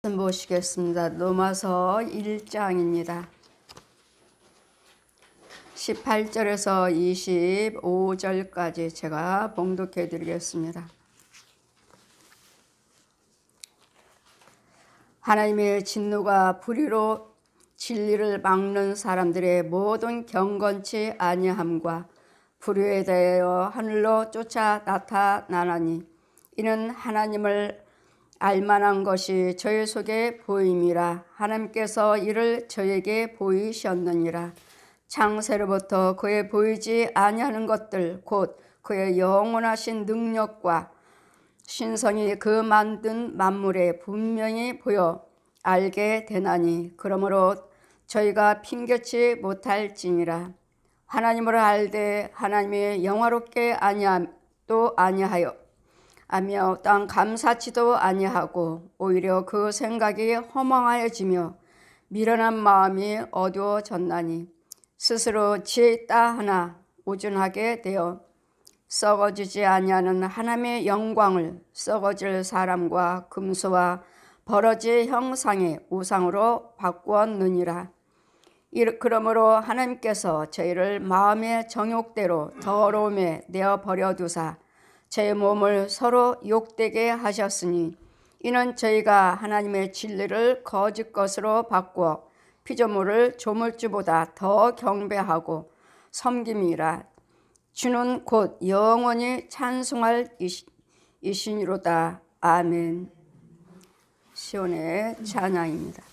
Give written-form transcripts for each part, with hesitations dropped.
보시겠습니다. 로마서 1장입니다. 18절에서 25절까지 제가 봉독해 드리겠습니다. 하나님의 진노가 불의로 진리를 막는 사람들의 모든 경건치 아니함과 불의에 대하여 하늘로 쫓아 나타나나니 이는 하나님을 알만한 것이 저희 속에 보임이라. 하나님께서 이를 저에게 보이셨느니라. 창세로부터 그의 보이지 아니하는 것들 곧 그의 영원하신 능력과 신성이 그 만든 만물에 분명히 보여 알게 되나니 그러므로 저희가 핑계치 못할지니라. 하나님을 알되 하나님이 영화롭게 아니하여 땅 감사치도 아니하고 오히려 그 생각이 허망하여지며 미련한 마음이 어두워졌나니 스스로 지혜 있다 하나 우준하게 되어 썩어지지 아니하는 하나님의 영광을 썩어질 사람과 금수와 버러지 형상의 우상으로 바꾸었느니라. 그러므로 하나님께서 저희를 마음의 정욕대로 더러움에 내어버려 두사 제 몸을 서로 욕되게 하셨으니 이는 저희가 하나님의 진리를 거짓 것으로 바꾸어 피조물을 조물주보다 더 경배하고 섬김이라. 주는 곧 영원히 찬송할 이시니로다. 아멘. 시온의 찬양입니다.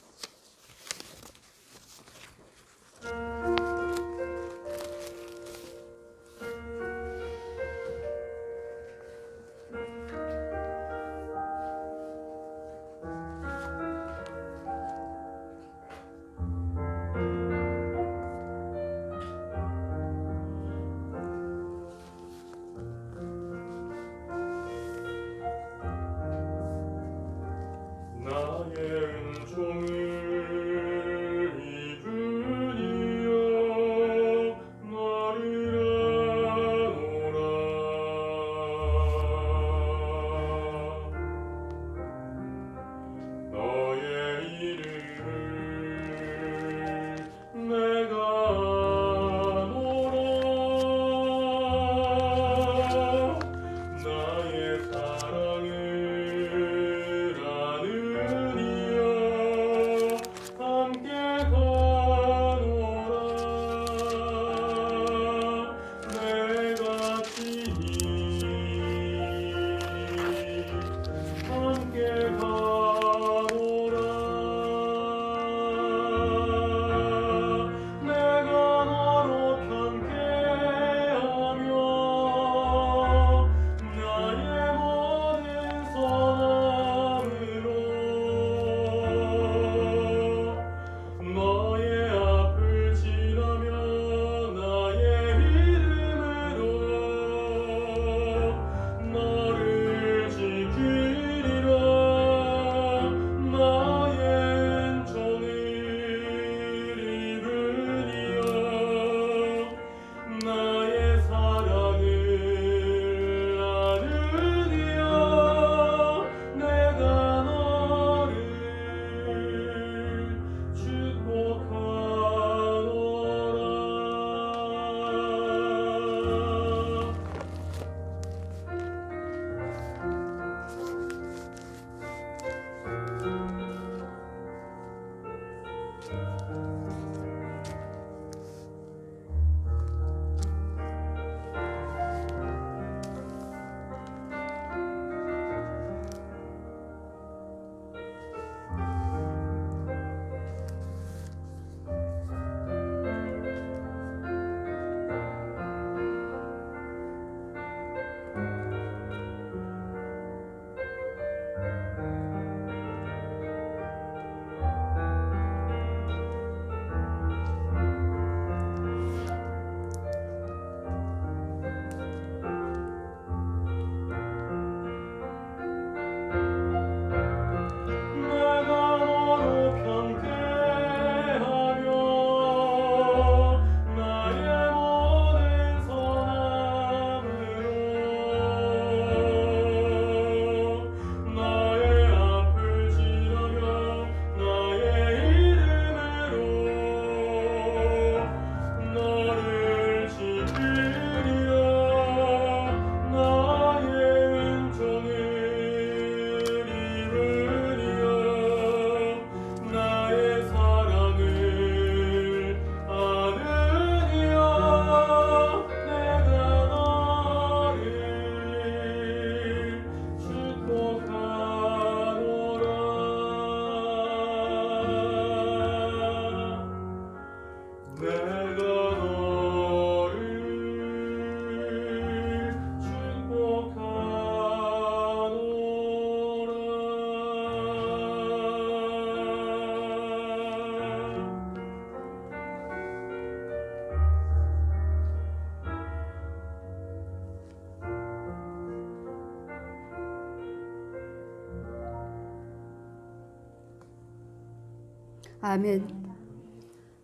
아멘.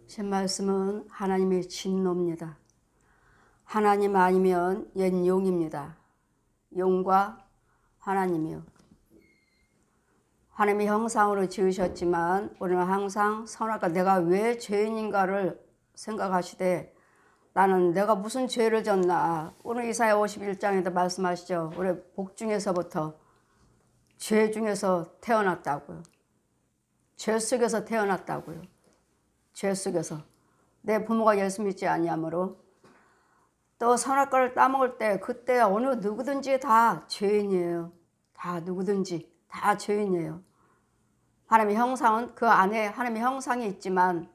제 말씀은 하나님의 진노입니다. 하나님 아니면 옛 용입니다. 용과 하나님이요. 하나님의 형상으로 지으셨지만 우리는 항상 선악과 내가 왜 죄인인가를 생각하시되 나는 내가 무슨 죄를 졌나. 오늘 이사야 51장에도 말씀하시죠. 우리 복 중에서부터 죄 중에서 태어났다고요. 죄 속에서 태어났다고요. 죄 속에서. 내 부모가 예수 믿지 아니하므로 또 선악과를 따먹을 때 그때 어느 누구든지 다 죄인이에요. 다 누구든지 다 죄인이에요. 하나님의 형상은 그 안에 하나님의 형상이 있지만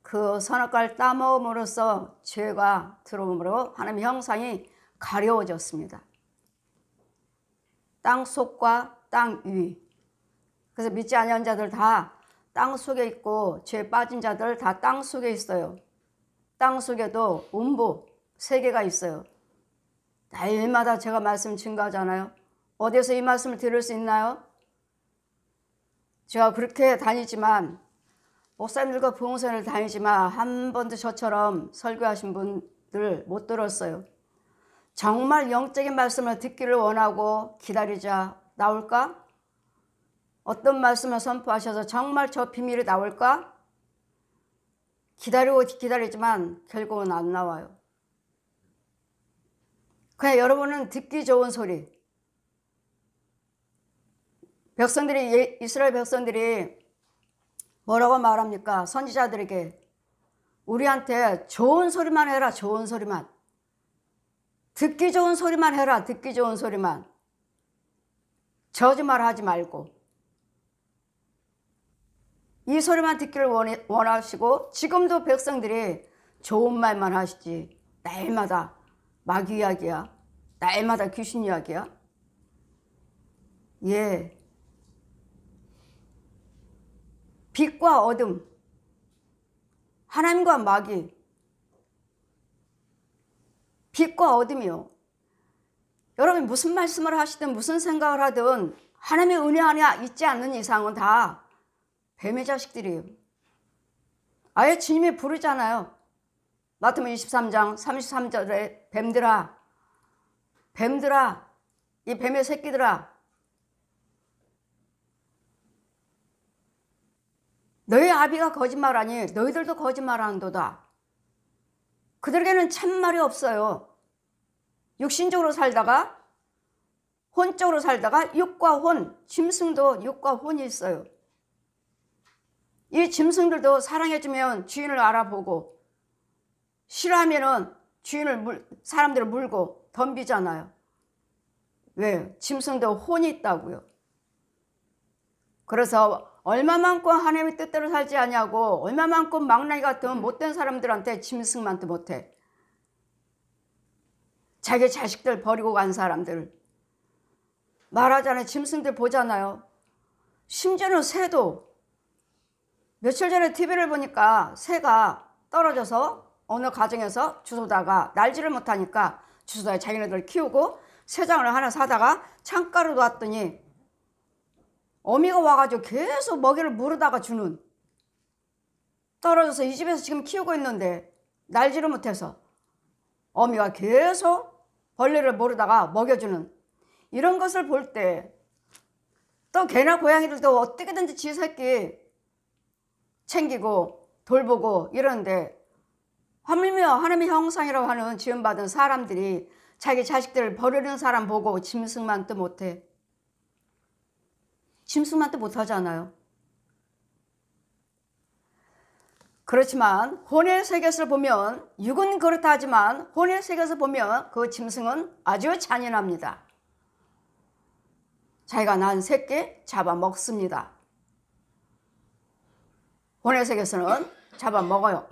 그 선악과를 따먹음으로써 죄가 들어오므로 하나님의 형상이 가려워졌습니다. 땅 속과 땅 위. 그래서 믿지 아니한 자들 다 땅 속에 있고 죄 빠진 자들 다 땅 속에 있어요. 땅 속에도 음부 세계가 있어요. 날마다 제가 말씀 증거하잖아요. 어디서 이 말씀을 들을 수 있나요? 제가 그렇게 다니지만 목사님들과 부흥선을 다니지만 한 번도 저처럼 설교하신 분들 못 들었어요. 정말 영적인 말씀을 듣기를 원하고 기다리자 나올까? 어떤 말씀을 선포하셔서 정말 저 비밀이 나올까? 기다리고 기다리지만 결국은 안 나와요. 그냥 여러분은 듣기 좋은 소리. 백성들이 이스라엘 백성들이 뭐라고 말합니까? 선지자들에게 우리한테 좋은 소리만 해라. 좋은 소리만. 듣기 좋은 소리만 해라. 듣기 좋은 소리만. 저주말 하지 말고. 이 소리만 듣기를 원하시고 지금도 백성들이 좋은 말만 하시지. 날마다 마귀 이야기야. 날마다 귀신 이야기야. 예. 빛과 어둠. 하나님과 마귀. 빛과 어둠이요. 여러분이 무슨 말씀을 하시든 무슨 생각을 하든 하나님의 은혜 안에 있지 않는 이상은 다 뱀의 자식들이에요. 아예 주님이 부르잖아요. 마태복음 23장 33절에 뱀들아, 뱀들아, 이 뱀의 새끼들아, 너희 아비가 거짓말하니 너희들도 거짓말하는도다. 그들에게는 참말이 없어요. 육신적으로 살다가 혼적으로 살다가 육과 혼, 짐승도 육과 혼이 있어요. 이 짐승들도 사랑해주면 주인을 알아보고 싫어하면은 사람들을 물고 덤비잖아요. 왜? 짐승도 혼이 있다고요. 그래서 얼마만큼 하나님의 뜻대로 살지 아니하고 얼마만큼 망나니 같은 못된 사람들한테 짐승만도 못해. 자기 자식들 버리고 간 사람들. 말하자면 짐승들 보잖아요. 심지어는 새도. 며칠 전에 TV를 보니까 새가 떨어져서 어느 가정에서 주소다가 날지를 못하니까 주소다에 자기네들 키우고 새장을 하나 사다가 창가로 놨더니 어미가 와가지고 계속 먹이를 물어다가 주는. 떨어져서 이 집에서 지금 키우고 있는데 날지를 못해서 어미가 계속 벌레를 물어다가 먹여주는 이런 것을 볼 때 또 개나 고양이들도 어떻게든지 지 새끼 챙기고 돌보고 이러는데 하물며 하나님의 형상이라고 하는 지음받은 사람들이 자기 자식들을 버리는 사람 보고 짐승만도 못해. 짐승만도 못하잖아요. 그렇지만 혼의 세계에서 보면 육은 그렇다 하지만 혼의 세계에서 보면 그 짐승은 아주 잔인합니다. 자기가 낳은 새끼 잡아먹습니다. 혼의 세계에서는 잡아먹어요.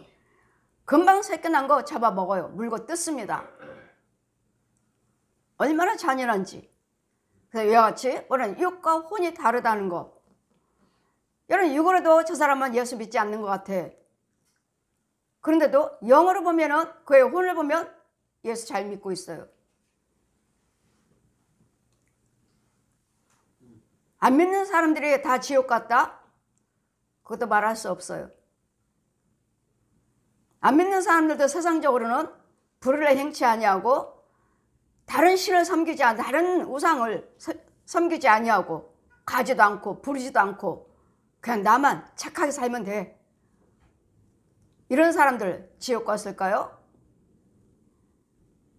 금방 새끼 난 거 잡아먹어요. 물고 뜯습니다. 얼마나 잔인한지. 그래서 이와 같이 우리는 육과 혼이 다르다는 거. 여러분 육으로도 저 사람은 예수 믿지 않는 것 같아. 그런데도 영으로 보면은 그의 혼을 보면 예수 잘 믿고 있어요. 안 믿는 사람들이 다 지옥 갔다? 그것도 말할 수 없어요. 안 믿는 사람들도 세상적으로는 불의를 행치 아니하고 다른 신을 섬기지 않고 다른 우상을 섬기지 아니하고 가지도 않고 부리지도 않고 그냥 나만 착하게 살면 돼. 이런 사람들 지옥 갔을까요?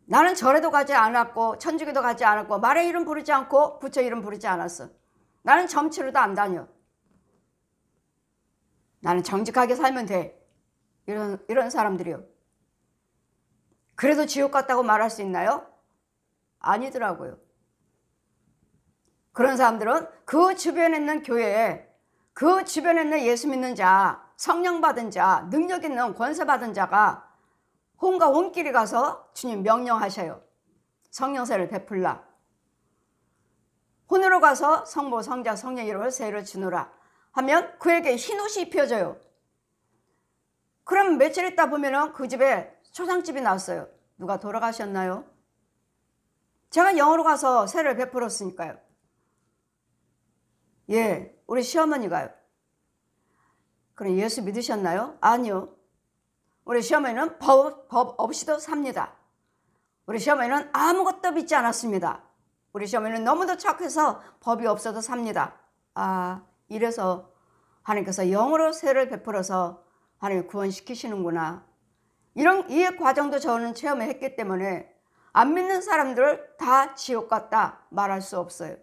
나는 절에도 가지 않았고 천주교도 가지 않았고 말의 이름 부르지 않고 부처 이름 부르지 않았어. 나는 점치러도 안 다녀. 나는 정직하게 살면 돼. 이런 사람들이요. 그래도 지옥 갔다고 말할 수 있나요? 아니더라고요. 그런 사람들은 그 주변에 있는 교회에 그 주변에 있는 예수 믿는 자, 성령 받은 자, 능력 있는 권세 받은 자가 혼과 혼끼리 가서 주님 명령하셔요. 성령세를 베풀라. 혼으로 가서 성부, 성자, 성령 이름으로 세를 주노라 하면 그에게 흰옷이 입혀져요. 그럼 며칠 있다 보면은 그 집에 초상집이 났어요. 누가 돌아가셨나요? 제가 영으로 가서 세를 베풀었으니까요. 예, 우리 시어머니가요. 그럼 예수 믿으셨나요? 아니요. 우리 시어머니는 법 없이도 삽니다. 우리 시어머니는 아무것도 믿지 않았습니다. 우리 시어머니는 너무도 착해서 법이 없어도 삽니다. 이래서 하나님께서 영으로 세를 베풀어서 하나님 구원시키시는구나. 이 과정도 저는 체험했기 때문에 안 믿는 사람들을 다 지옥 갔다 말할 수 없어요.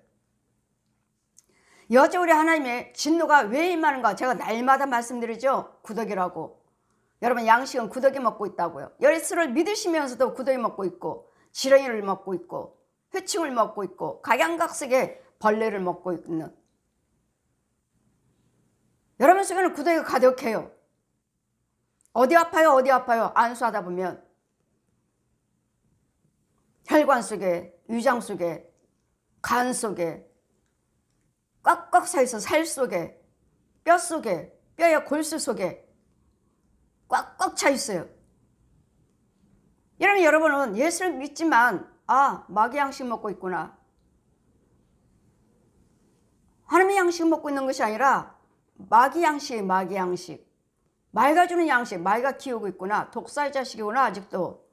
여제 우리 하나님의 진노가 왜 임하는가 제가 날마다 말씀드리죠. 구더기라고. 여러분 양식은 구더기 먹고 있다고요. 예수를 믿으시면서도 구더기 먹고 있고 지렁이를 먹고 있고 회충을 먹고 있고 각양각색의 벌레를 먹고 있는 여러분 속에는 구더기가 가득해요. 어디 아파요? 어디 아파요? 안수하다 보면 혈관 속에, 위장 속에, 간 속에 꽉꽉 차있어. 살 속에, 뼈 속에, 뼈의 골수 속에 꽉꽉 차 있어요. 이러면 여러분은 예수를 믿지만 마귀 양식 먹고 있구나. 하나님의 양식 먹고 있는 것이 아니라 마귀 양식, 마귀 양식. 마귀가 주는 양식, 마귀가 키우고 있구나. 독사의 자식이구나 아직도.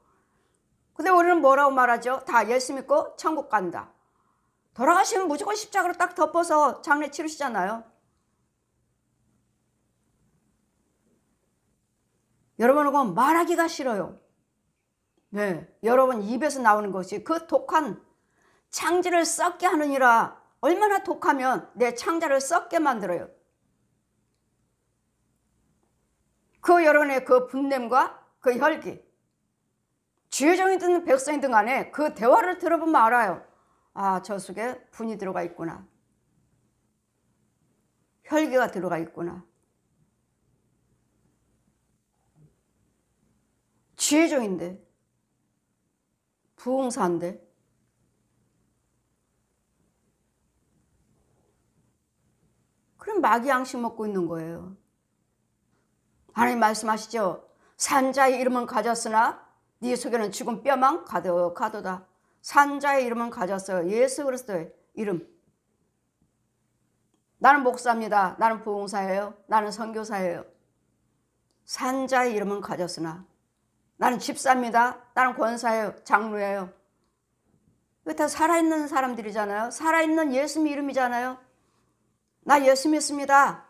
근데 우리는 뭐라고 말하죠? 다 예수 믿고 천국 간다. 돌아가시면 무조건 십자가로 딱 덮어서 장례 치르시잖아요. 여러분은 그건 말하기가 싫어요. 네, 여러분 입에서 나오는 것이 그 독한 창자를 썩게 하느니라. 얼마나 독하면 내 창자를 썩게 만들어요. 그 여러분의 그 분냄과 그 혈기, 주의종이든 백성이든 간에 그 대화를 들어보면 알아요. 저 속에 분이 들어가 있구나. 혈기가 들어가 있구나. 주의종인데, 부흥사인데, 그럼 마귀 양식 먹고 있는 거예요. 하나님 말씀하시죠. 산자의 이름은 가졌으나 네 속에는 죽은 뼈만 가득하도다. 산자의 이름은 가졌어요. 예수 그리스도의 이름. 나는 목사입니다. 나는 부흥사예요. 나는 선교사예요. 산자의 이름은 가졌으나 나는 집사입니다. 나는 권사예요. 장로예요. 이거 다 살아있는 사람들이잖아요. 살아있는 예수 이름이잖아요. 나 예수 믿습니다.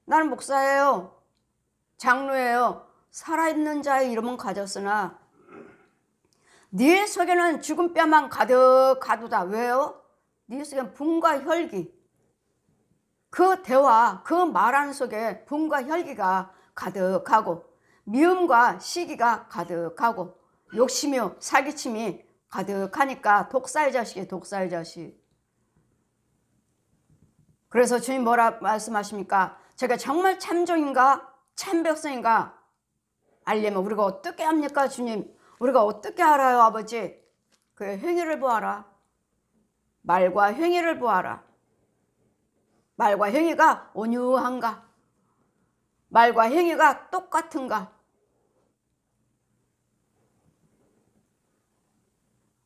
나는 목사예요. 장로예요. 살아있는 자의 이름은 가졌으나 네 속에는 죽은 뼈만 가득하도다. 왜요? 네 속에는 분과 혈기, 그 대화, 그 말하는 속에 분과 혈기가 가득하고 미움과 시기가 가득하고 욕심이요 사기침이 가득하니까 독사의 자식이에요. 독사의 자식. 그래서 주님 뭐라 말씀하십니까? 제가 정말 참종인가 참백성인가 알려면 우리가 어떻게 합니까? 주님, 우리가 어떻게 알아요? 아버지, 그의 행위를 보아라. 말과 행위를 보아라. 말과 행위가 온유한가? 말과 행위가 똑같은가?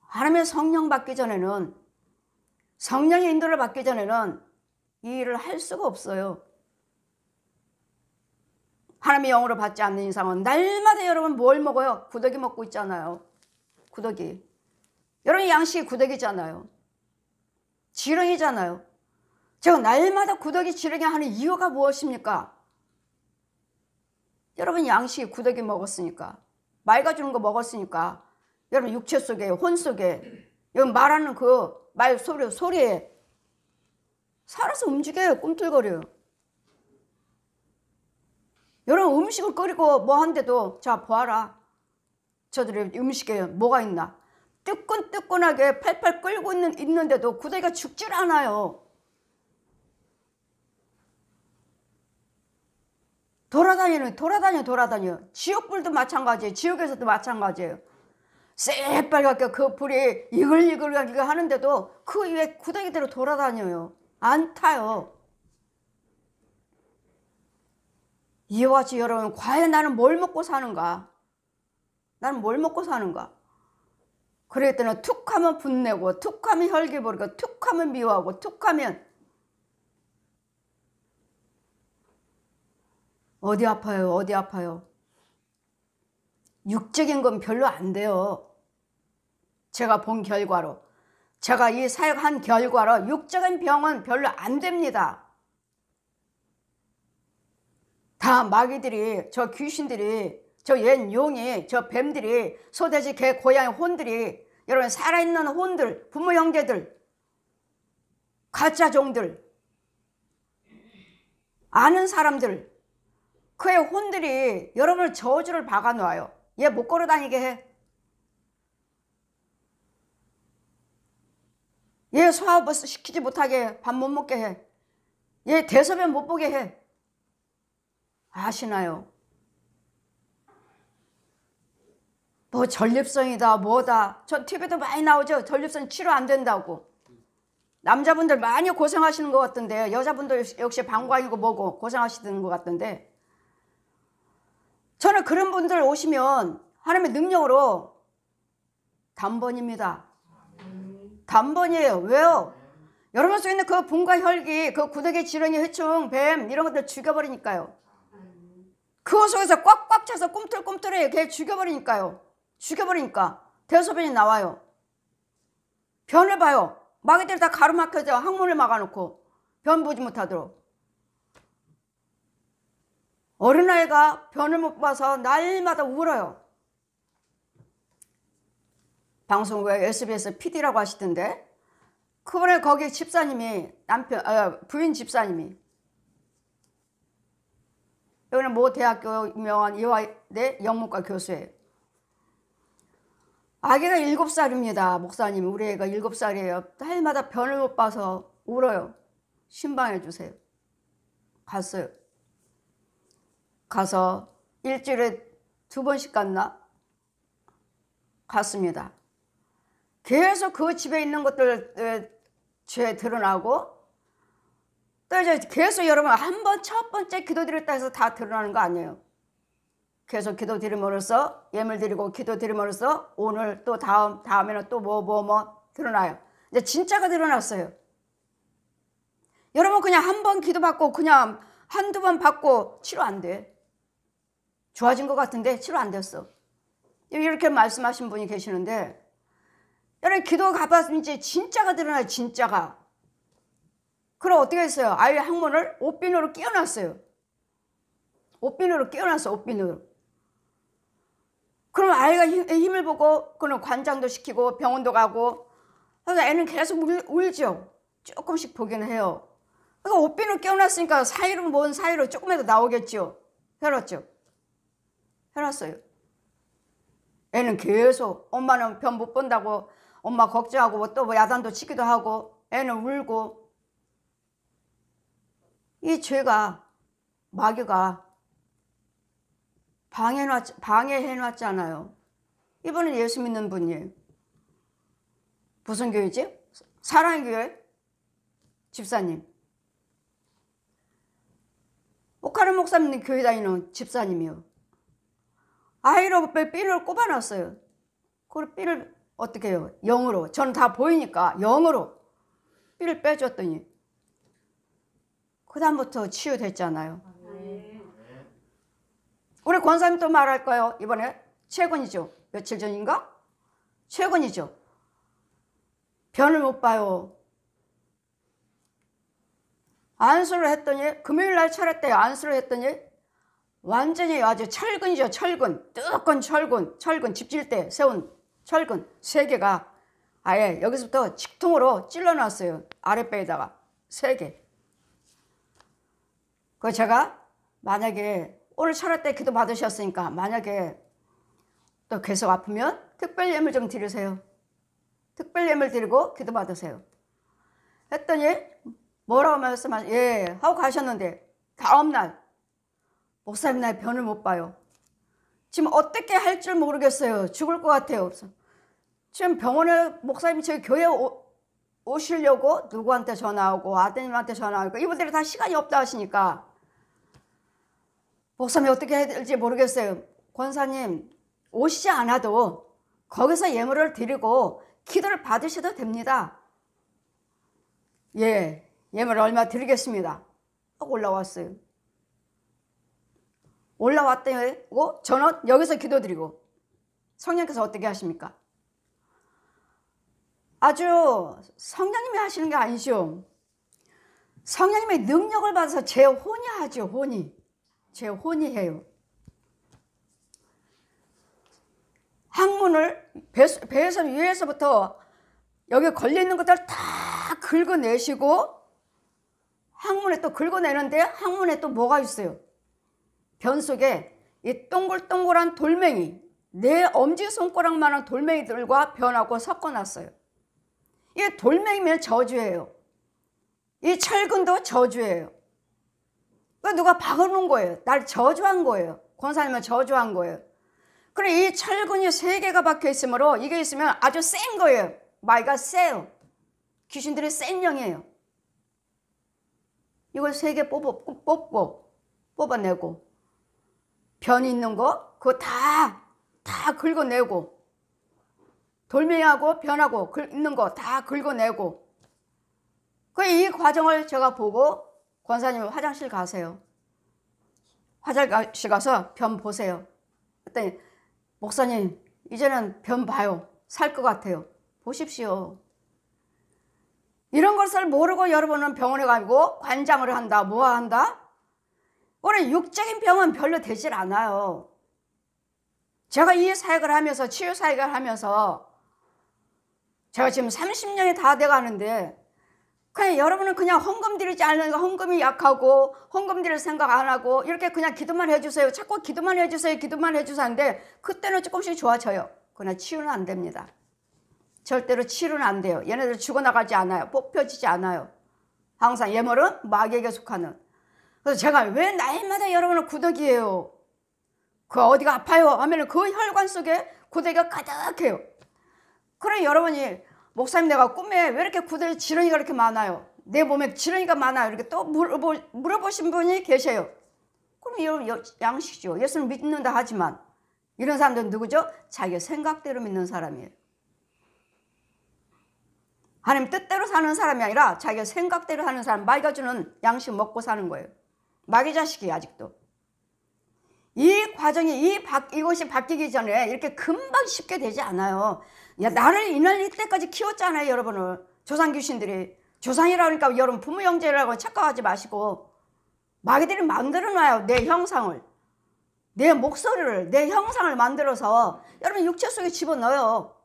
하나님의 성령 받기 전에는, 성령의 인도를 받기 전에는 이 일을 할 수가 없어요. 하나님의 영으로 받지 않는 이상은 날마다 여러분 뭘 먹어요? 구더기 먹고 있잖아요. 구더기. 여러분 양식이 구더기잖아요. 지렁이잖아요. 제가 날마다 구더기 지렁이 하는 이유가 무엇입니까? 여러분 양식이 구더기 먹었으니까, 맑아주는 거 먹었으니까, 여러분 육체 속에, 혼 속에, 여러분 말하는 그 말 소리에 살아서 움직여요. 꿈틀거려요. 여러분 음식을 끓이고 뭐 한데도 자 보아라. 저들의 음식에 뭐가 있나. 뜨끈뜨끈하게 팔팔 끓고 있는데도 구더기가 죽질 않아요. 돌아다녀. 지옥불도 마찬가지예요. 지옥에서도 마찬가지예요. 새빨갛게 그 불이 이글이글하게 하는데도 그 위에 구더기대로 돌아다녀요. 안 타요. 이와 같이 여러분, 과연 나는 뭘 먹고 사는가? 나는 뭘 먹고 사는가? 그럴 때는 툭 하면 분내고, 툭 하면 혈기 부리고, 툭 하면 미워하고, 툭 하면 어디 아파요? 육적인 건 별로 안 돼요. 제가 본 결과로, 제가 이 사역한 결과로 육적인 병은 별로 안 됩니다. 다 마귀들이, 저 귀신들이, 저 옛 용이, 저 뱀들이, 소돼지, 개, 고양이, 혼들이, 여러분 살아있는 혼들, 부모 형제들, 가짜 종들, 아는 사람들, 그의 혼들이 여러분을 저주를 박아놓아요. 얘 못 걸어다니게 해. 얘 소화 시키지 못하게 해. 밥 못 먹게 해. 얘 대소변 못 보게 해. 아시나요? 뭐 전립선이다 뭐다. 저 TV도 많이 나오죠. 전립선 치료 안 된다고. 남자분들 많이 고생하시는 것 같던데, 여자분들 역시 방광이고 뭐고 고생하시는 것 같던데, 저는 그런 분들 오시면 하나님의 능력으로 단번입니다. 단번이에요. 왜요? 여러분 속에 있는 그 분과 혈기, 그 구더기, 지렁이, 해충, 뱀 이런 것들 죽여버리니까요. 그 속에서 꽉꽉 차서 꿈틀꿈틀해 걔 죽여버리니까요. 죽여버리니까 대소변이 나와요. 변을 봐요. 마귀들이 다 가로막혀져. 항문을 막아놓고 변 보지 못하도록. 어린아이가 변을 못 봐서 날마다 울어요. 방송국에 SBS PD라고 하시던데, 그번에 거기 집사님이 부인 집사님이, 여기는 모 대학교 유명한 이화대 영문과 교수예요. 아기가 7살입니다. 목사님, 우리 애가 7살이에요. 날마다 변을 못 봐서 울어요. 신방해 주세요. 갔어요. 가서 일주일에 2번씩 갔나? 갔습니다. 계속 그 집에 있는 것들 죄 드러나고, 또 이제 계속 여러분 첫 번째 기도 드렸다 해서 다 드러나는 거 아니에요. 계속 기도 드림으로써, 예물 드리고 기도 드림으로써 오늘 또 다음에는 또 뭐 드러나요. 이제 진짜가 드러났어요. 여러분 그냥 한 번 기도 받고 그냥 한두 번 받고 치료 안 돼. 좋아진 것 같은데 치료 안 됐어. 이렇게 말씀하신 분이 계시는데, 여러분 기도가 가봤는지 진짜가 드러나요. 진짜가. 그럼 어떻게 했어요? 아이의 항문을 옷비누로 끼워놨어요. 옷비누로 끼워놨어. 옷비누로. 그럼 아이가 힘을 보고 그럼 관장도 시키고 병원도 가고, 그래서 애는 계속 울죠. 조금씩 보기는 해요. 그러니까 옷비누 끼워놨으니까 사이로 뭔 사이로 조금이라도 나오겠죠. 해놨죠. 해놨어요. 애는 계속 엄마는 병 못 본다고 엄마 걱정하고 또 뭐 야단도 치기도 하고 애는 울고. 이 죄가, 마귀가 방해해놨잖아요. 이분은 예수 믿는 분이에요. 무슨 교회지? 사랑의 교회 집사님. 오카르 목사님 교회 다니는 집사님이요. 아이로 삐를 꼽아놨어요. 그걸 삐를 어떻게 해요? 영으로. 저는 다 보이니까 영으로 삐를 빼줬더니 그 다음부터 치유됐잖아요. 우리 권사님 또 말할 거예요. 이번에 최근이죠. 며칠 전인가? 최근이죠. 변을 못 봐요. 안수를 했더니 금요일 날 차렸대요. 안수를 했더니 완전히 아주 철근이죠. 철근. 뜨거운 철근 집질 때 세운 철근 3개가 아예 여기서부터 직통으로 찔러놨어요. 아랫배에다가 3개. 그 제가 만약에 오늘 철회 때 기도 받으셨으니까 만약에 또 계속 아프면 특별 예물 좀 드리세요. 특별 예물 드리고 기도 받으세요. 했더니 뭐라고 말씀하세요? 예 하고 가셨는데 다음날 목사님 나 변을 못 봐요. 지금 어떻게 할 줄 모르겠어요. 죽을 것 같아요. 지금 병원에 목사님이 저희 교회에 오시려고 누구한테 전화하고 아드님한테 전화하고 이분들이 다 시간이 없다 하시니까 목사님 어떻게 해야 될지 모르겠어요. 권사님 오시지 않아도 거기서 예물을 드리고 기도를 받으셔도 됩니다. 예, 예물 얼마 드리겠습니다. 올라왔어요. 올라왔더니 저는 여기서 기도드리고 성령께서 어떻게 하십니까? 아주 성령님이 하시는 게 아니죠. 성령님의 능력을 받아서 제 혼이 하죠. 제 혼이 해요. 항문을 배에서 위에서부터 여기 걸려있는 것들 다 긁어내시고 항문에 또 긁어내는데 항문에 또 뭐가 있어요? 변 속에 이 동글동글한 돌멩이, 내 엄지손가락만한 돌멩이들과 변하고 섞어놨어요. 이 돌멩이면 저주예요. 이 철근도 저주예요. 누가 박아놓은 거예요. 날 저주한 거예요. 권사님은 저주한 거예요. 그래 이 철근이 3개가 박혀 있으므로 이게 있으면 아주 센 거예요. 마이가 세요. 귀신들이 센 영이에요. 이걸 3개 뽑아내고 변이 있는 거 그거 다 긁어내고 돌멩이하고 변하고 있는 거 다 긁어내고 이 과정을 제가 보고 권사님 화장실 가세요. 화장실 가서 변 보세요. 그랬더니 목사님 이제는 변 봐요. 살 것 같아요. 보십시오. 이런 것을 모르고 여러분은 병원에 가고 관장을 한다 뭐 한다? 오늘 육적인 병은 별로 되질 않아요. 제가 이 사역을 하면서 치유 사역을 하면서 제가 지금 30년이 다 돼가는데 그냥 여러분은 그냥 헌금 드리지 않으니까 헌금이 약하고 헌금 드릴 생각 안 하고 이렇게 그냥 기도만 해주세요. 자꾸 기도만 해주세요. 기도만 해주세요 하는데 그때는 조금씩 좋아져요. 그러나 치유는 안 됩니다. 절대로 치유는 안 돼요. 얘네들 죽어나가지 않아요. 뽑혀지지 않아요. 항상 예물은 마귀에게 속하는. 그래서 제가 왜 날마다 여러분은 구더기예요. 그 어디가 아파요 하면 그 혈관 속에 구더기가 가득해요. 그래 여러분이 목사님 내가 꿈에 왜 이렇게 구더기 지렁이가 이렇게 많아요. 내 몸에 지렁이가 많아요. 이렇게 또 물어보신 분이 계세요. 그럼 여러분 양식이죠. 예수를 믿는다 하지만 이런 사람들은 누구죠? 자기 생각대로 믿는 사람이에요. 하나님 뜻대로 사는 사람이 아니라 자기가 생각대로 사는 사람, 마귀가 주는 양식 먹고 사는 거예요. 마귀 자식이 아직도. 이 과정이 이것이 바뀌기 전에 이렇게 금방 쉽게 되지 않아요. 야, 나를 이날 이때까지 키웠잖아요, 여러분을. 조상 귀신들이. 조상이라고 하니까 여러분 부모 형제라고 착각하지 마시고 마귀들이 만들어놔요. 내 형상을. 내 목소리를, 내 형상을 만들어서 여러분 육체 속에 집어넣어요.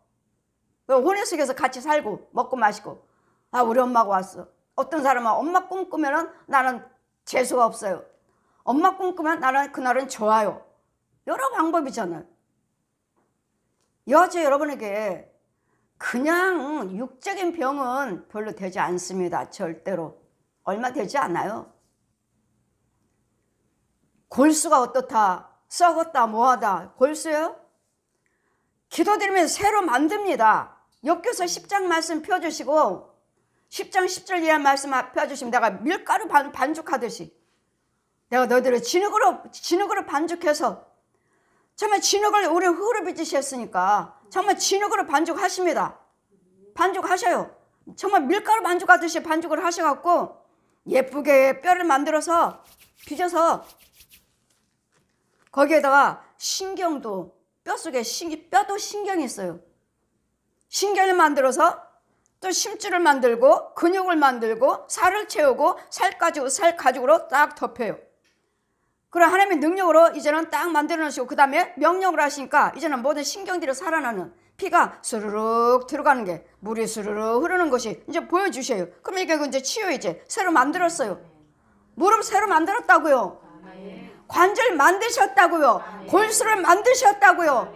혼의 속에서 같이 살고 먹고 마시고. 아, 우리 엄마가 왔어. 어떤 사람은 엄마 꿈꾸면 나는 재수가 없어요. 엄마 꿈꾸면 나는 그날은 좋아요. 여러 방법이잖아요. 여하튼 여러분에게 그냥 육적인 병은 별로 되지 않습니다. 절대로. 얼마 되지 않아요. 골수가 어떻다, 썩었다, 뭐하다. 골수요? 기도드리면 새로 만듭니다. 욥기서 10장 말씀 펴주시고 10장 10절 이하 말씀 펴주시면 내가 밀가루 반죽하듯이 내가 너희들을 진흙으로 반죽해서 정말 진흙을 우리 흙으로 빚으셨으니까 정말 진흙으로 반죽하십니다. 반죽하셔요. 정말 밀가루 반죽하듯이 반죽을 하셔갖고 예쁘게 뼈를 만들어서 빚어서 거기에다가 신경도 뼛속에 뼈도 신경이 있어요. 신경을 만들어서 또 심줄을 만들고 근육을 만들고 살을 채우고 살 가죽으로 딱 덮여요. 그럼 하나님의 능력으로 이제는 딱 만들어 놓으시고 그 다음에 명령을 하시니까 이제는 모든 신경들이 살아나는 피가 스르륵 들어가는 게 물이 스르륵 흐르는 것이 이제 보여주셔요. 그럼 이게 이제 치유 이제 새로 만들었어요. 무릎 새로 만들었다고요. 관절 만드셨다고요. 골수를 만드셨다고요.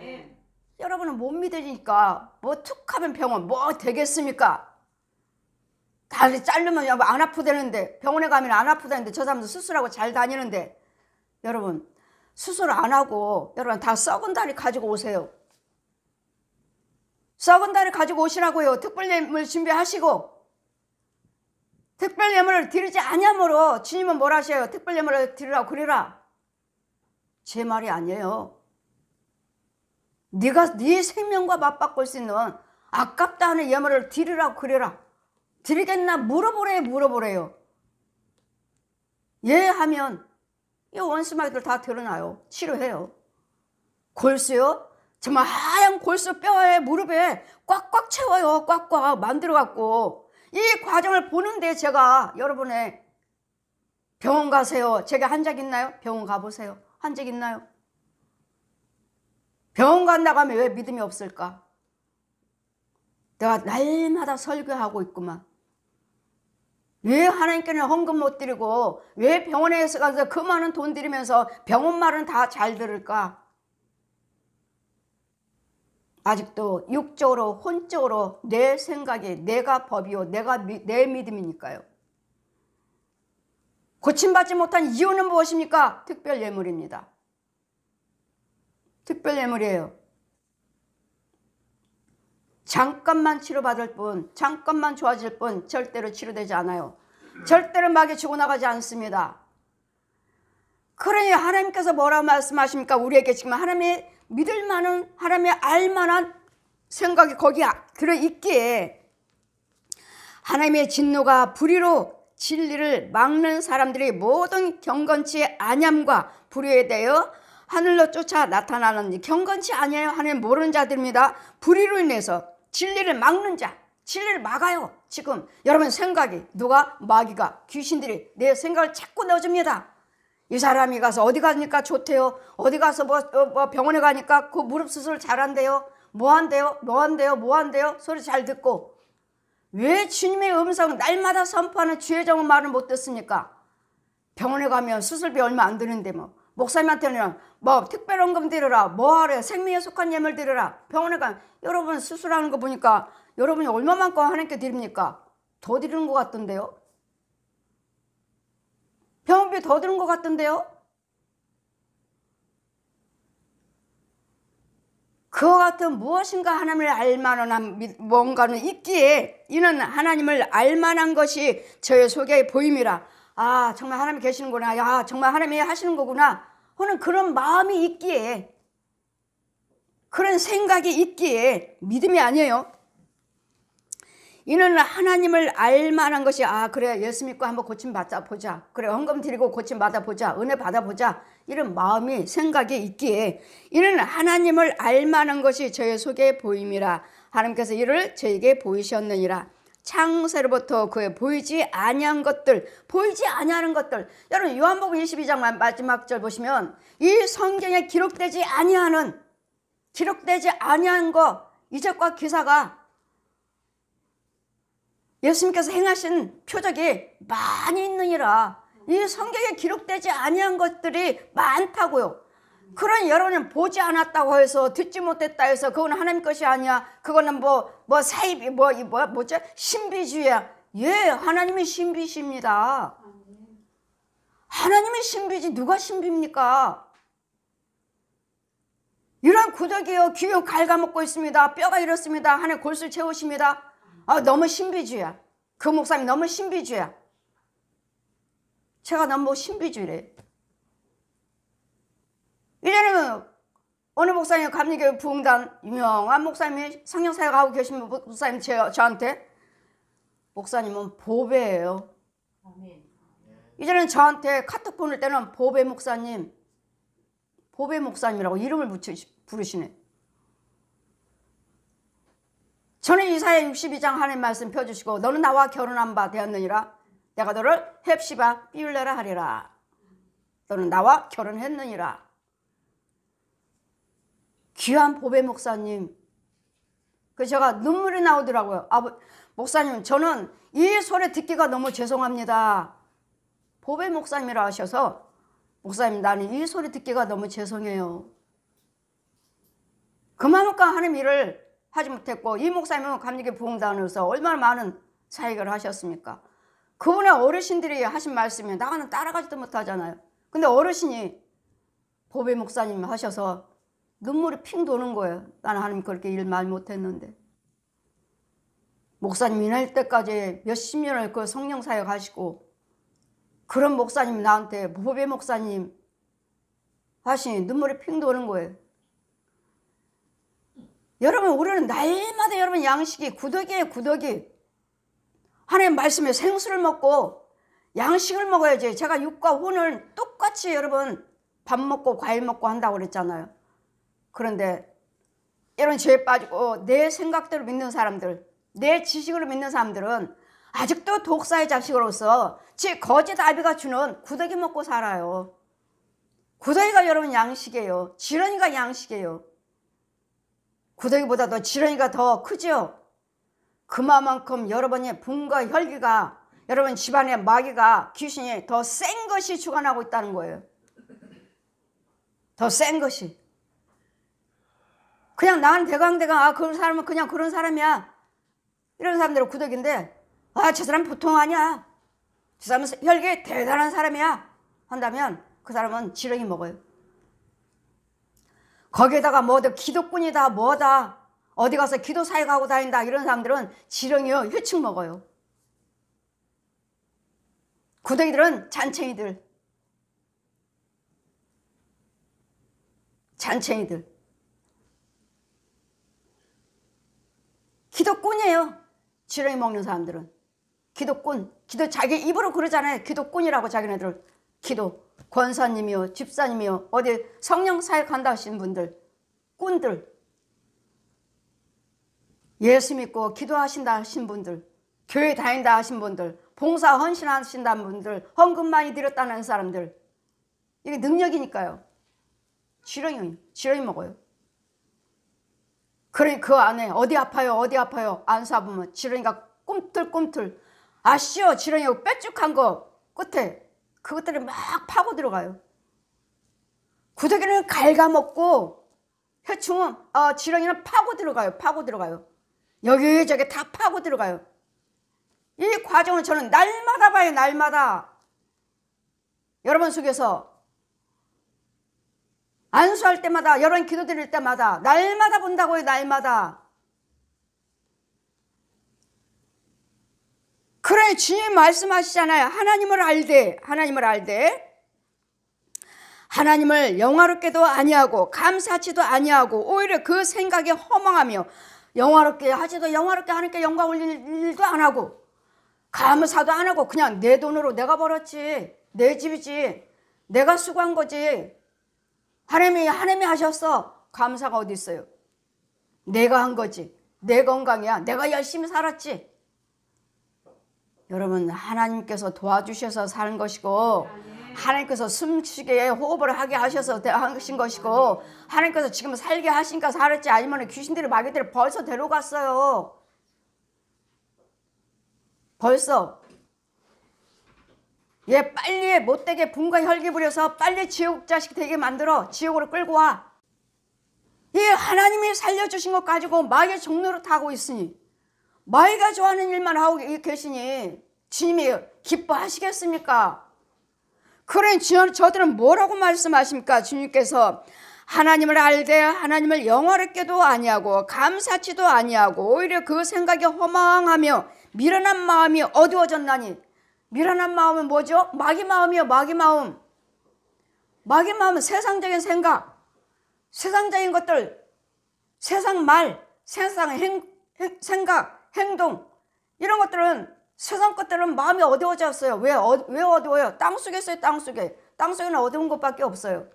여러분은 못 믿으니까 뭐 툭 하면 병원 뭐 되겠습니까? 다리 자르면 안 아프다는데 병원에 가면 안 아프다는데 저 사람도 수술하고 잘 다니는데 여러분 수술 안 하고 여러분 다 썩은 다리 가지고 오세요. 썩은 다리 가지고 오시라고요. 특별예물 준비하시고 특별예물을 드리지 아니함으로 주님은 뭘 하셔요? 특별예물을 드리라고 그러라. 제 말이 아니에요. 네가 네 생명과 맞바꿀 수 있는 아깝다 하는 예물을 드리라고 그래라. 드리겠나 물어보래요. 예 하면 이 원수마귀들 다 드러나요. 치료해요. 골수요? 정말 하얀 골수 뼈에 무릎에 꽉꽉 채워요. 꽉꽉 만들어갖고 이 과정을 보는데 제가 여러분의 병원 가세요. 제가 한 적 있나요? 병원 가보세요. 한 적 있나요? 병원 간다고 하면 왜 믿음이 없을까? 내가 날마다 설교하고 있구만. 왜 하나님께는 헌금 못 드리고 왜 병원에 가서 그 많은 돈 들이면서 병원 말은 다 잘 들을까? 아직도 육적으로 혼적으로 내 생각이 내가 법이요 내 믿음이니까요. 고침받지 못한 이유는 무엇입니까? 특별예물입니다. 특별예물이에요. 잠깐만 치료받을 뿐, 잠깐만 좋아질 뿐 절대로 치료되지 않아요. 절대로 마귀 치고 나가지 않습니다. 그러니 하나님께서 뭐라고 말씀하십니까? 우리에게 지금 하나님의 믿을 만한, 하나님의 알만한 생각이 거기에 들어있기에 하나님의 진노가 불의로 진리를 막는 사람들이 모든 경건치 아니함과 불의에 대하여 하늘로 쫓아 나타나는 경건치 아니에요. 하나님 모르는 자들입니다. 불의로 인해서 진리를 막는 자, 진리를 막아요. 지금 여러분 생각이 누가 마귀가 귀신들이 내 생각을 자꾸 넣어줍니다. 이 사람이 가서 어디 가니까 좋대요. 어디 가서 뭐 병원에 가니까 그 무릎 수술 잘한대요. 뭐 한대요. 소리 잘 듣고 왜 주님의 음성 날마다 선포하는 주의 종은 말을 못 듣습니까? 병원에 가면 수술비 얼마 안 드는데 뭐 목사님한테는 뭐 특별헌금 드려라 뭐 하래 생명에 속한 예물 드려라. 병원에 가면 여러분 수술하는 거 보니까 여러분이 얼마만큼 하나님께 드립니까? 더 드리는 것 같던데요. 병원비 더 드는 것 같던데요. 그와 같은 무엇인가 하나님을 알만한 뭔가는 있기에 이는 하나님을 알만한 것이 저의 속에 보임이라. 아 정말 하나님이 계시는구나. 야 정말 하나님이 하시는 거구나 하는 그런 마음이 있기에 그런 생각이 있기에 믿음이 아니에요. 이는 하나님을 알만한 것이 아 그래 예수 믿고 한번 고침 받아보자. 그래 헌금 드리고 고침 받아보자. 은혜 받아보자. 이런 마음이 생각이 있기에 이는 하나님을 알만한 것이 저의 속에 보임이라. 하나님께서 이를 저에게 보이셨느니라. 창세로부터 그의 보이지 아니한 것들 보이지 아니하는 것들. 여러분 요한복음 22장 마지막 절 보시면 이 성경에 기록되지 아니한 거 이적과 기사가 예수님께서 행하신 표적이 많이 있느니라. 이 성경에 기록되지 아니한 것들이 많다고요. 그런 여러분은 보지 않았다고 해서 듣지 못했다 해서 그건 하나님 것이 아니야. 그거는 사이비 뭐죠? 신비주의야. 예, 하나님이 신비십니다. 하나님이 신비지 누가 신비입니까? 이런 구더기요 귀요 갉아먹고 있습니다. 뼈가 이렇습니다. 하나님 골수를 채우십니다. 아 너무 신비주의야. 그 목사님 너무 신비주의야. 제가 너무 신비주의래. 이제는 어느 목사님 감리교회 부흥단 유명한 목사님이 성령사역하고 계신 목사님 저한테 목사님은 보배예요. 이제는 저한테 카톡 보낼 때는 보배 목사님 보배 목사님이라고 이름을 부르시네. 저는 이사야 62장 하나님 말씀 펴주시고 너는 나와 결혼한 바 되었느니라. 내가 너를 헵시바 비울레라 하리라. 너는 나와 결혼했느니라. 귀한 보배 목사님. 그 제가 눈물이 나오더라고요. 목사님, 저는 이 소리 듣기가 너무 죄송합니다. 보배 목사님이라 하셔서 목사님, 나는 이 소리 듣기가 너무 죄송해요. 그만큼 하나님 일을 하지 못했고 이 목사님은 감리교 부흥단으로서 얼마나 많은 사역을 하셨습니까? 그분의 어르신들이 하신 말씀에 나는 따라가지도 못하잖아요. 근데 어르신이 보배 목사님 하셔서 눈물이 핑 도는 거예요. 나는 하나님 그렇게 일 많이 못했는데. 목사님 인할 때까지 몇십 년을 그 성령 사역 하시고 그런 목사님이 나한테 보배 목사님 하시니 눈물이 핑 도는 거예요. 여러분, 우리는 날마다 여러분 양식이 구더기예요. 구더기. 하나님 말씀에 생수를 먹고 양식을 먹어야지. 제가 육과 혼을 똑같이 여러분 밥 먹고 과일 먹고 한다고 그랬잖아요. 그런데 이런 죄에 빠지고 내 생각대로 믿는 사람들, 내 지식으로 믿는 사람들은 아직도 독사의 자식으로서 지 거짓 아비가 주는 구더기 먹고 살아요. 구더기가 여러분 양식이에요. 지렁이가 양식이에요. 구더기보다도 지렁이가 더 크죠. 그만큼 여러분의 분과 혈기가, 여러분 집안의 마귀가, 귀신이 더 센 것이 주관하고 있다는 거예요. 더 센 것이. 그냥 나는 대강대강 그 사람은 그냥 그런 사람이야. 이런 사람들은 구더기인데 저 사람 보통 아니야. 저 사람은 혈기 대단한 사람이야. 한다면 그 사람은 지렁이 먹어요. 거기에다가 뭐든 기독군이다 뭐다 어디 가서 기도 사역하고 다닌다 이런 사람들은 지렁이요 회충 먹어요. 구더기들은 잔챙이들. 잔챙이들. 기독군이에요. 지렁이 먹는 사람들은. 기독군. 자기 입으로 그러잖아요. 기독군이라고 자기네들. 기도. 권사님이요, 집사님이요, 어디 성령 사역한다 하시는 분들, 꾼들, 예수 믿고 기도하신다 하신 분들, 교회 다닌다 하신 분들, 봉사 헌신하신다는 분들, 헌금 많이 드렸다는 사람들, 이게 능력이니까요. 지렁이 먹어요. 그러니 그 안에 어디 아파요 안 쏴보면 지렁이가 꿈틀꿈틀 아시오 지렁이가 뾰족한 거 끝에 그것들이 막 파고 들어가요. 구더기는 갉아먹고 해충은 지렁이는 파고 들어가요. 여기저기 다 파고 들어가요. 이 과정을 저는 날마다 봐요. 날마다. 여러분 속에서 안수할 때마다 여러분 기도 드릴 때마다 날마다 본다고요. 날마다. 그래 주님 말씀하시잖아요. 하나님을 알되 하나님을 영화롭게도 아니하고 감사하지도 아니하고 오히려 그 생각에 허망하며 영화롭게 하지도 영화롭게 하나님께 영광 올릴 일도 안 하고 감사도 안 하고 그냥 내 돈으로 내가 벌었지 내 집이지 내가 수고한 거지 하나님이 하셨어. 감사가 어디 있어요? 내가 한 거지. 내 건강이야. 내가 열심히 살았지. 여러분 하나님께서 도와주셔서 사는 것이고 하나님께서 숨쉬게 호흡을 하게 하셔서 하신 것이고 하나님께서 지금 살게 하시니까 살았지 아니면 귀신들이 마귀들이 벌써 데려갔어요. 벌써. 얘 빨리 못되게 분과 혈기 부려서 빨리 지옥 자식 되게 만들어 지옥으로 끌고 와. 이 하나님이 살려주신 것 가지고 마귀의 종로를 타고 있으니 마귀가 좋아하는 일만 하고 계시니 주님이 기뻐하시겠습니까? 그러니 저들은 뭐라고 말씀하십니까? 주님께서 하나님을 알되 하나님을 영화롭게도 아니하고 감사치도 아니하고 오히려 그 생각에 허망하며 미련한 마음이 어두워졌나니 미련한 마음은 뭐죠? 마귀 마음이요. 마귀 마음. 마귀 마음은 세상적인 생각, 세상적인 것들, 세상 말, 세상 생각, 행동 이런 것들은 세상 것들은 마음이 어두워졌어요. 왜 어두워요? 땅속에 있어요. 땅속에. 땅속에는 어두운 것밖에 없어요.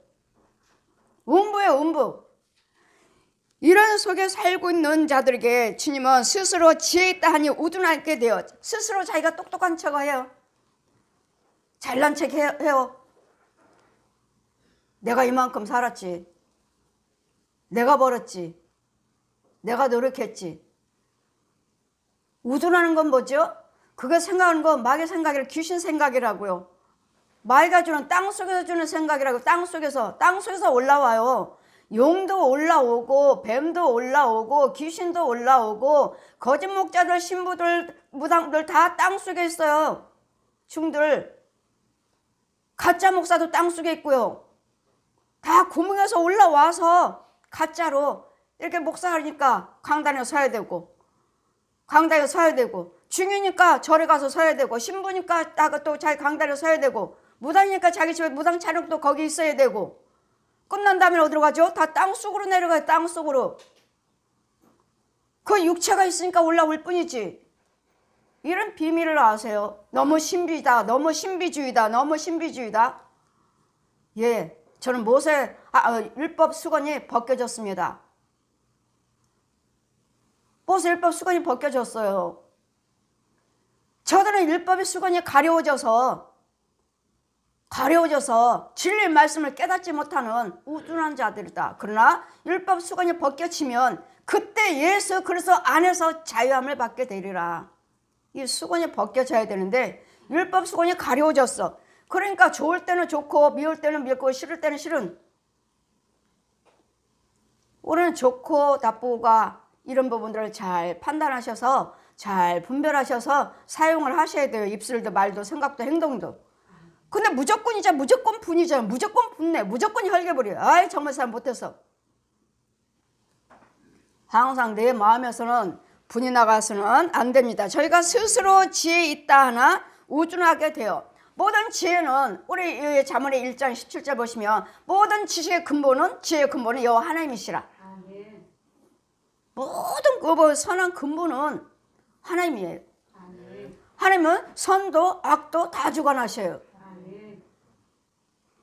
음부예요, 음부. 이런 속에 살고 있는 자들에게 주님은 스스로 지혜 있다 하니 우둔하게 되어 스스로 자기가 똑똑한 척을 해요. 잘난 척 해요. 내가 이만큼 살았지. 내가 벌었지. 내가 노력했지. 우둔하는 건 뭐죠? 그거 생각하는 건 마귀 생각이라 귀신 생각이라고요. 마귀가 주는 땅속에서 주는 생각이라고. 땅속에서 올라와요. 용도 올라오고 뱀도 올라오고 귀신도 올라오고 거짓 목자들 신부들 무당들 다 땅속에 있어요. 중들 가짜 목사도 땅속에 있고요. 다 구멍에서 올라와서 가짜로 이렇게 목사하니까 강단에 서야 되고 강단에 서야 되고 중이니까 절에 가서 서야 되고 신부니까 또 자기 강단에 서야 되고 무당이니까 자기 집에 무당 촬영도 거기 있어야 되고 끝난 다음에 어디로 가죠? 다 땅속으로 내려가요. 땅속으로. 그 육체가 있으니까 올라올 뿐이지. 이런 비밀을 아세요. 너무 신비다. 너무 신비주의다. 너무 신비주의다. 예, 저는 모세 율법 수건이 벗겨졌습니다. 모세 율법 수건이 벗겨졌어요. 저들은 율법의 수건이 가려워져서 진리의 말씀을 깨닫지 못하는 우둔한 자들이다. 그러나 율법 수건이 벗겨지면 그때 예수 그리스도 안에서 자유함을 받게 되리라. 이 수건이 벗겨져야 되는데 율법 수건이 가려워졌어. 그러니까 좋을 때는 좋고 미울 때는 밉고 싫을 때는 싫은. 우리는 좋고 나쁘고가 이런 부분들을 잘 판단하셔서 잘 분별하셔서 사용을 하셔야 돼요. 입술도 말도 생각도 행동도. 근데 무조건이자 무조건 분이잖아. 무조건 분내. 무조건 혈개버려. 아이 정말 사람 못해서. 항상 내 마음에서는 분이 나가서는 안 됩니다. 저희가 스스로 지혜 있다 하나 우둔하게 돼요. 모든 지혜는 우리 잠언의 1장 17절 보시면 모든 지식의 근본은 지혜의 근본은 여호와 하나님이시라. 아멘. 모든 그 선한 근본은 하나님이에요. 아멘. 하나님은 선도 악도 다 주관하셔요.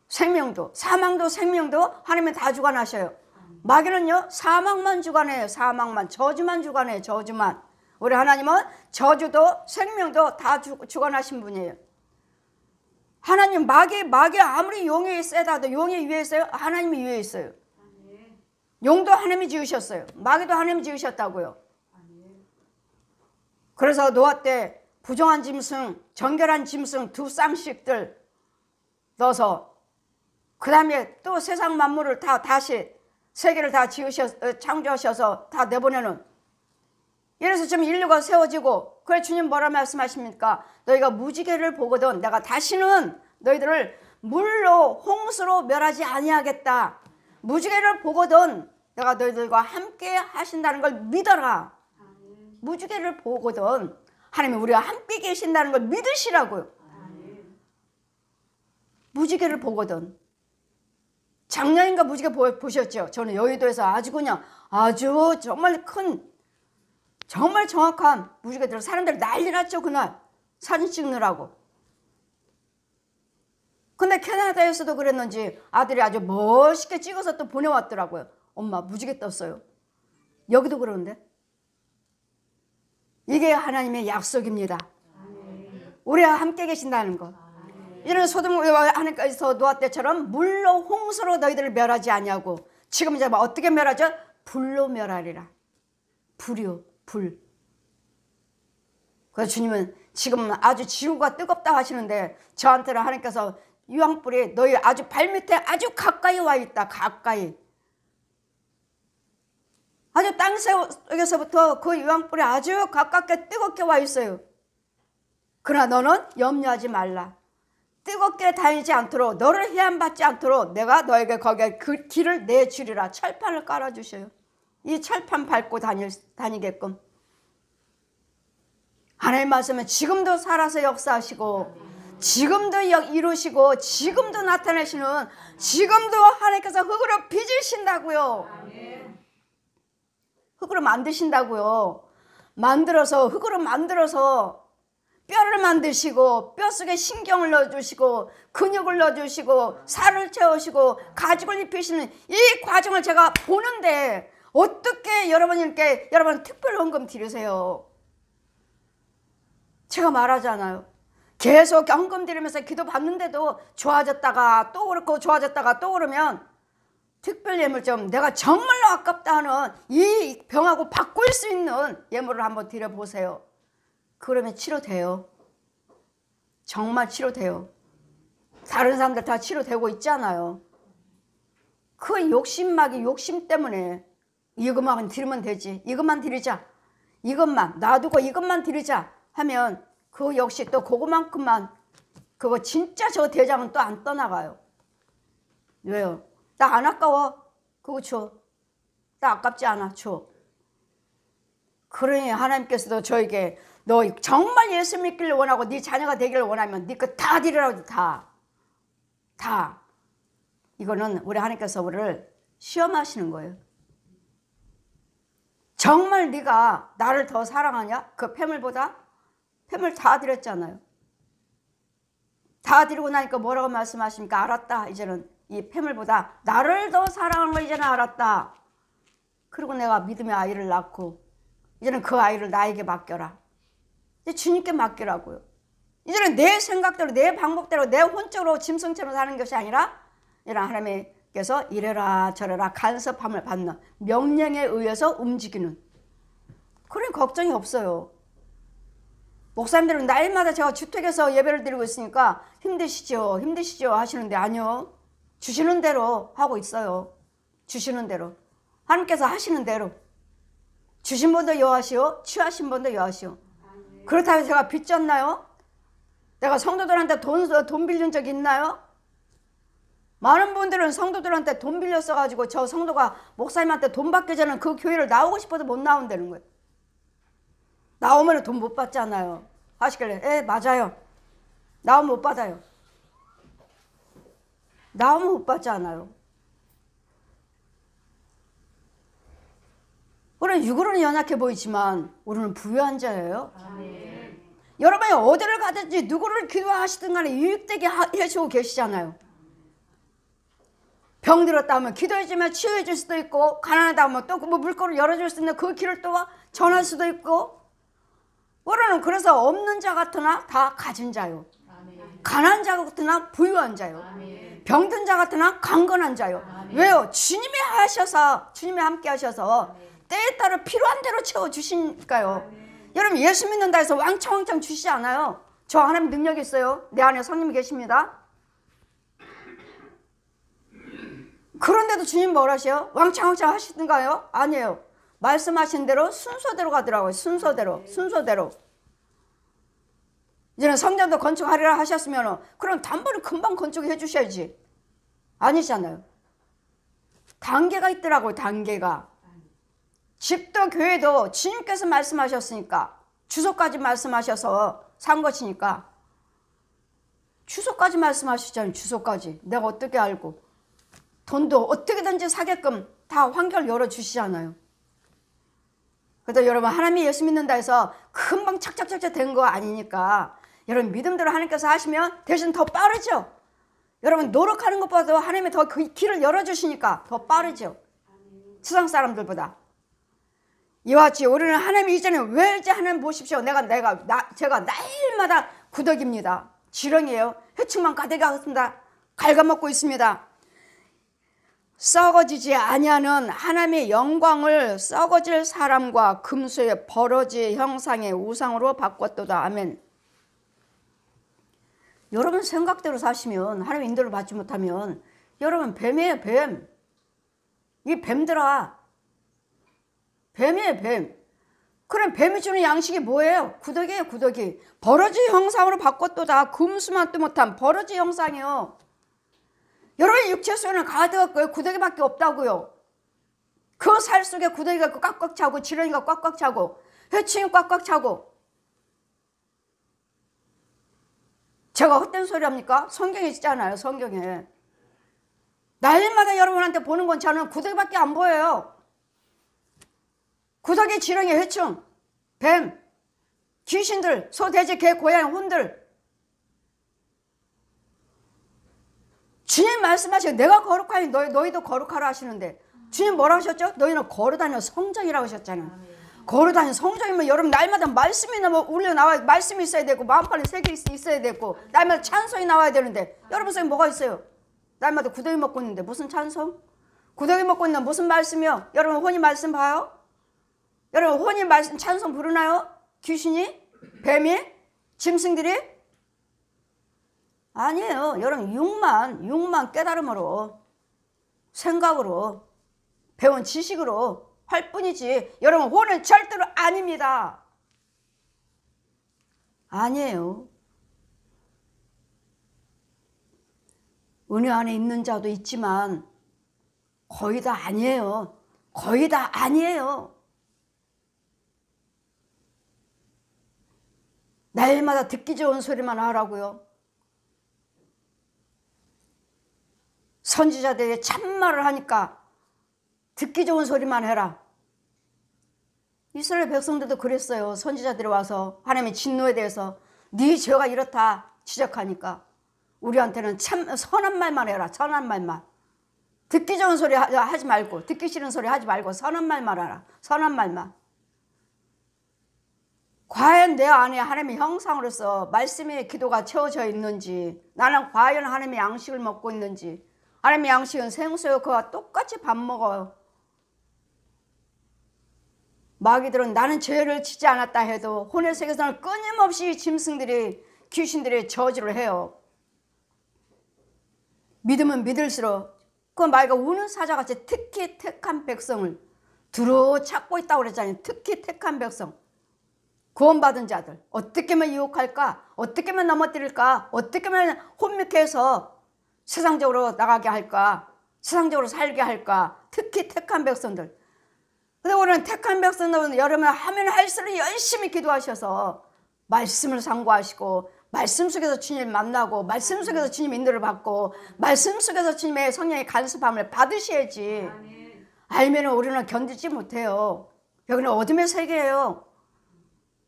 생명도 사망도 생명도 하나님은 다 주관하셔요. 마귀는요 사망만 주관해요. 사망만 저주만 주관해요. 저주만. 우리 하나님은 저주도 생명도 다 주관하신 분이에요. 하나님 마귀 아무리 용이 세다도 용이 위에 있어요? 하나님이 위에 있어요. 용도 하나님이 지으셨어요. 마귀도 하나님이 지으셨다고요. 그래서 노아 때 부정한 짐승 정결한 짐승 2쌍씩들 넣어서 그 다음에 또 세상 만물을 다시 세계를 다 창조하셔서 다 내보내는. 이래서 지금 인류가 세워지고 그래 주님 뭐라 말씀하십니까? 너희가 무지개를 보거든 내가 다시는 너희들을 물로 홍수로 멸하지 아니하겠다. 무지개를 보거든 내가 너희들과 함께 하신다는 걸 믿어라. 무지개를 보거든 하나님이 우리와 함께 계신다는 걸 믿으시라고요. 무지개를 보거든. 작년인가 무지개 보셨죠? 저는 여의도에서 아주 정말 큰 정말 정확한 무지개들 사람들 난리 났죠. 그날 사진 찍느라고. 근데 캐나다에서도 그랬는지 아들이 아주 멋있게 찍어서 또 보내왔더라고요. 엄마 무지개 떴어요. 여기도 그러는데 이게 하나님의 약속입니다. 우리와 함께 계신다는 것. 이런 소돔과 하나님께서 노아 때처럼 물로 홍수로 너희들을 멸하지 아니하고 지금 이제 어떻게 멸하죠? 불로 멸하리라. 불이요. 불. 그래서 주님은 지금 아주 지구가 뜨겁다 하시는데 저한테는 하나님께서 유황불이 너희 아주 발밑에 아주 가까이 와 있다. 가까이. 아주 땅속에서부터 그 유황불이 아주 가깝게 뜨겁게 와 있어요. 그러나 너는 염려하지 말라. 뜨겁게 다니지 않도록 너를 해안받지 않도록 내가 너에게 거기에 그 길을 내주리라. 철판을 깔아주셔요. 이 철판 밟고 다니게끔. 하나님 말씀은 지금도 살아서 역사하시고 지금도 이루시고 지금도 나타내시는 지금도 하나님께서 흙으로 빚으신다고요. 흙으로 만드신다고요. 흙으로 만들어서 뼈를 만드시고 뼛속에 신경을 넣어주시고 근육을 넣어주시고 살을 채우시고 가죽을 입히시는 이 과정을 제가 보는데 어떻게 여러분 특별 헌금 드리세요? 제가 말하잖아요. 계속 헌금 드리면서 기도 받는데도 좋아졌다가 또 그렇고 좋아졌다가 또 그러면 특별 예물 좀 내가 정말로 아깝다 하는 이 병하고 바꿀 수 있는 예물을 한번 드려보세요. 그러면 치료돼요. 정말 치료돼요. 다른 사람들 다 치료되고 있잖아요. 그 욕심 때문에 이것만 드리면 되지. 이것만 드리자. 이것만 놔두고 이것만 드리자 하면 그 역시 또 그거만큼만 그거 진짜 저 대장은 또 안 떠나가요. 왜요? 나 안 아까워. 그거 줘. 나 아깝지 않아. 줘. 그러니 하나님께서도 저에게 너 정말 예수 믿기를 원하고 네 자녀가 되기를 원하면 네 거 다 드리라고. 다. 이거는 우리 하나님께서 우리를 시험하시는 거예요. 정말 네가 나를 더 사랑하냐? 그 폐물보다? 폐물 다 드렸잖아요. 다 드리고 나니까 뭐라고 말씀하십니까? 알았다. 이제는 이 폐물보다 나를 더 사랑하는 걸 이제는 알았다. 그리고 내가 믿음의 아이를 낳고 이제는 그 아이를 나에게 맡겨라. 이제 주님께 맡기라고요. 이제는 내 생각대로 내 방법대로 내 혼적으로 짐승처럼 사는 것이 아니라 이제는 하나님께서 이래라 저래라 간섭함을 받는 명령에 의해서 움직이는 그런 걱정이 없어요. 목사님들은 날마다 제가 주택에서 예배를 드리고 있으니까 힘드시죠 하시는데 아니요. 주시는 대로 하고 있어요. 주시는 대로. 하나님께서 하시는 대로. 주신 분도 여하시오. 취하신 분도 여하시오. 그렇다고 제가 빚졌나요? 내가 성도들한테 돈 빌린 적 있나요? 많은 분들은 성도들한테 돈 빌렸어가지고 저 성도가 목사님한테 돈 받기 전에 그 교회를 나오고 싶어도 못 나온다는 거예요. 나오면 돈 못 받잖아요. 하시길래 예 맞아요. 나오면 못 받아요. 나오면 못 받잖아요. 우리는 육으로는 연약해 보이지만 우리는 부유한 자예요. 아멘. 여러분이 어디를 가든지 누구를 기도하시든 간에 유익되게 해주고 계시잖아요. 병 들었다 하면 기도해 주면 치유해 줄 수도 있고 가난하다 하면 또 뭐 물꼬를 열어줄 수 있는 그 길을 또 전할 수도 있고 우리는 그래서 없는 자 같으나 다 가진 자요. 아멘. 가난한 자 같으나 부유한 자요. 아멘. 병든 자 같으나 강건한 자요. 아멘. 왜요? 주님이 함께 하셔서 아멘. 때에 따라 필요한 대로 채워주시니까요. 아멘. 여러분 예수 믿는다 해서 왕창 주시지 않아요. 저 하나님 능력이 있어요. 내 안에 성님이 계십니다. 그런데도 주님 뭘 하셔요? 왕창 하시던가요? 아니에요. 말씀하신 대로 순서대로 가더라고요. 순서대로. 이제는 성전도 건축하리라 하셨으면 그럼 단번에 금방 건축해 주셔야지. 아니잖아요. 단계가 있더라고요. 단계가. 집도 교회도 주님께서 말씀하셨으니까 주소까지 말씀하셔서 산 것이니까 주소까지 말씀하시잖아요. 주소까지. 내가 어떻게 알고. 돈도 어떻게든지 사게끔 다 환경을 열어주시잖아요. 그래도 여러분 하나님이 예수 믿는다 해서 금방 착착착착 된 거 아니니까 여러분 믿음대로 하나님께서 하시면 대신 더 빠르죠. 여러분 노력하는 것보다도 하나님이 더 그 길을 열어주시니까 더 빠르죠. 세상 사람들보다. 이와 같이 우리는 하나님 이전에 왜 이제 하나님 보십시오. 제가 날마다 구덕입니다. 지렁이에요. 해충만 가득하습니다. 갉아먹고 있습니다. 썩어지지 아니하는 하나님의 영광을 썩어질 사람과 금수의 버러지 형상의 우상으로 바꿨도다. 아멘. 여러분 생각대로 사시면 하나님 인도를 받지 못하면 여러분 뱀이에요. 뱀. 이 뱀들아. 뱀이에요. 뱀. 그럼 뱀이 주는 양식이 뭐예요? 구더기예요. 구더기. 버러지 형상으로 바꿨도다. 금수만도 못한 버러지 형상이요. 여러분 육체 속에는 가득 구더기밖에 없다고요. 그 살 속에 구더기가 꽉꽉 차고 지렁이가 꽉꽉 차고 해충이 꽉꽉 차고. 제가 헛된 소리 합니까? 성경에 있잖아요. 성경에. 날마다 여러분한테 보는 건 저는 구더기밖에 안 보여요. 구더기, 지렁이, 해충, 뱀. 귀신들, 소, 돼지, 개, 고양이, 혼들. 주님 말씀하시고 내가 거룩하니 너희도 거룩하라 하시는데 주님 뭐라고 하셨죠? 너희는 걸어다녀 성전이라고 하셨잖아요. 걸어다니는 성전이면 여러분 날마다 말씀이 울려 나와야 말씀이 있어야 되고 마음판에 새겨 있어야 되고 날마다 찬송이 나와야 되는데 여러분 속에 뭐가 있어요? 날마다 구더기 먹고 있는데 무슨 찬송? 구더기 먹고 있는데 무슨 말씀이요? 여러분 혼이 말씀 봐요? 여러분 혼이 말씀 찬송 부르나요? 귀신이? 뱀이? 짐승들이? 아니에요. 여러분 육만 깨달음으로 생각으로 배운 지식으로 할 뿐이지 여러분 혼은 절대로 아닙니다. 아니에요. 은혜 안에 있는 자도 있지만 거의 다 아니에요. 거의 다 아니에요. 날마다 듣기 좋은 소리만 하라고요. 선지자들이 참말을 하니까 듣기 좋은 소리만 해라. 이스라엘 백성들도 그랬어요. 선지자들이 와서 하나님의 진노에 대해서 네 죄가 이렇다 지적하니까 우리한테는 참 선한 말만 해라. 선한 말만. 듣기 좋은 소리 하지 말고 듣기 싫은 소리 하지 말고 선한 말만 하라. 선한 말만. 과연 내 안에 하나님의 형상으로서 말씀의 기도가 채워져 있는지 나는 과연 하나님의 양식을 먹고 있는지 하나님의 양식은 생수요 그와 똑같이 밥 먹어요. 마귀들은 나는 죄를 짓지 않았다 해도 혼의 세계에서는 끊임없이 짐승들이 귀신들이 저주를 해요. 믿으면 믿을수록 그 마귀가 우는 사자같이 특히 택한 백성을 두루 찾고 있다고 그랬잖아요. 특히 택한 백성. 구원받은 자들. 어떻게 하면 유혹할까? 어떻게 하면 넘어뜨릴까? 어떻게 하면 혼미케 해서 세상적으로 나가게 할까? 세상적으로 살게 할까? 특히 택한 백성들. 근데 우리는 택한 백성들은 여러분 하면 할수록 열심히 기도하셔서 말씀을 상고하시고 말씀 속에서 주님 만나고 말씀 속에서 주님 인도를 받고 말씀 속에서 주님의 성령의 간섭함을 받으셔야지. 알면 우리는 견디지 못해요. 여기는 어둠의 세계예요.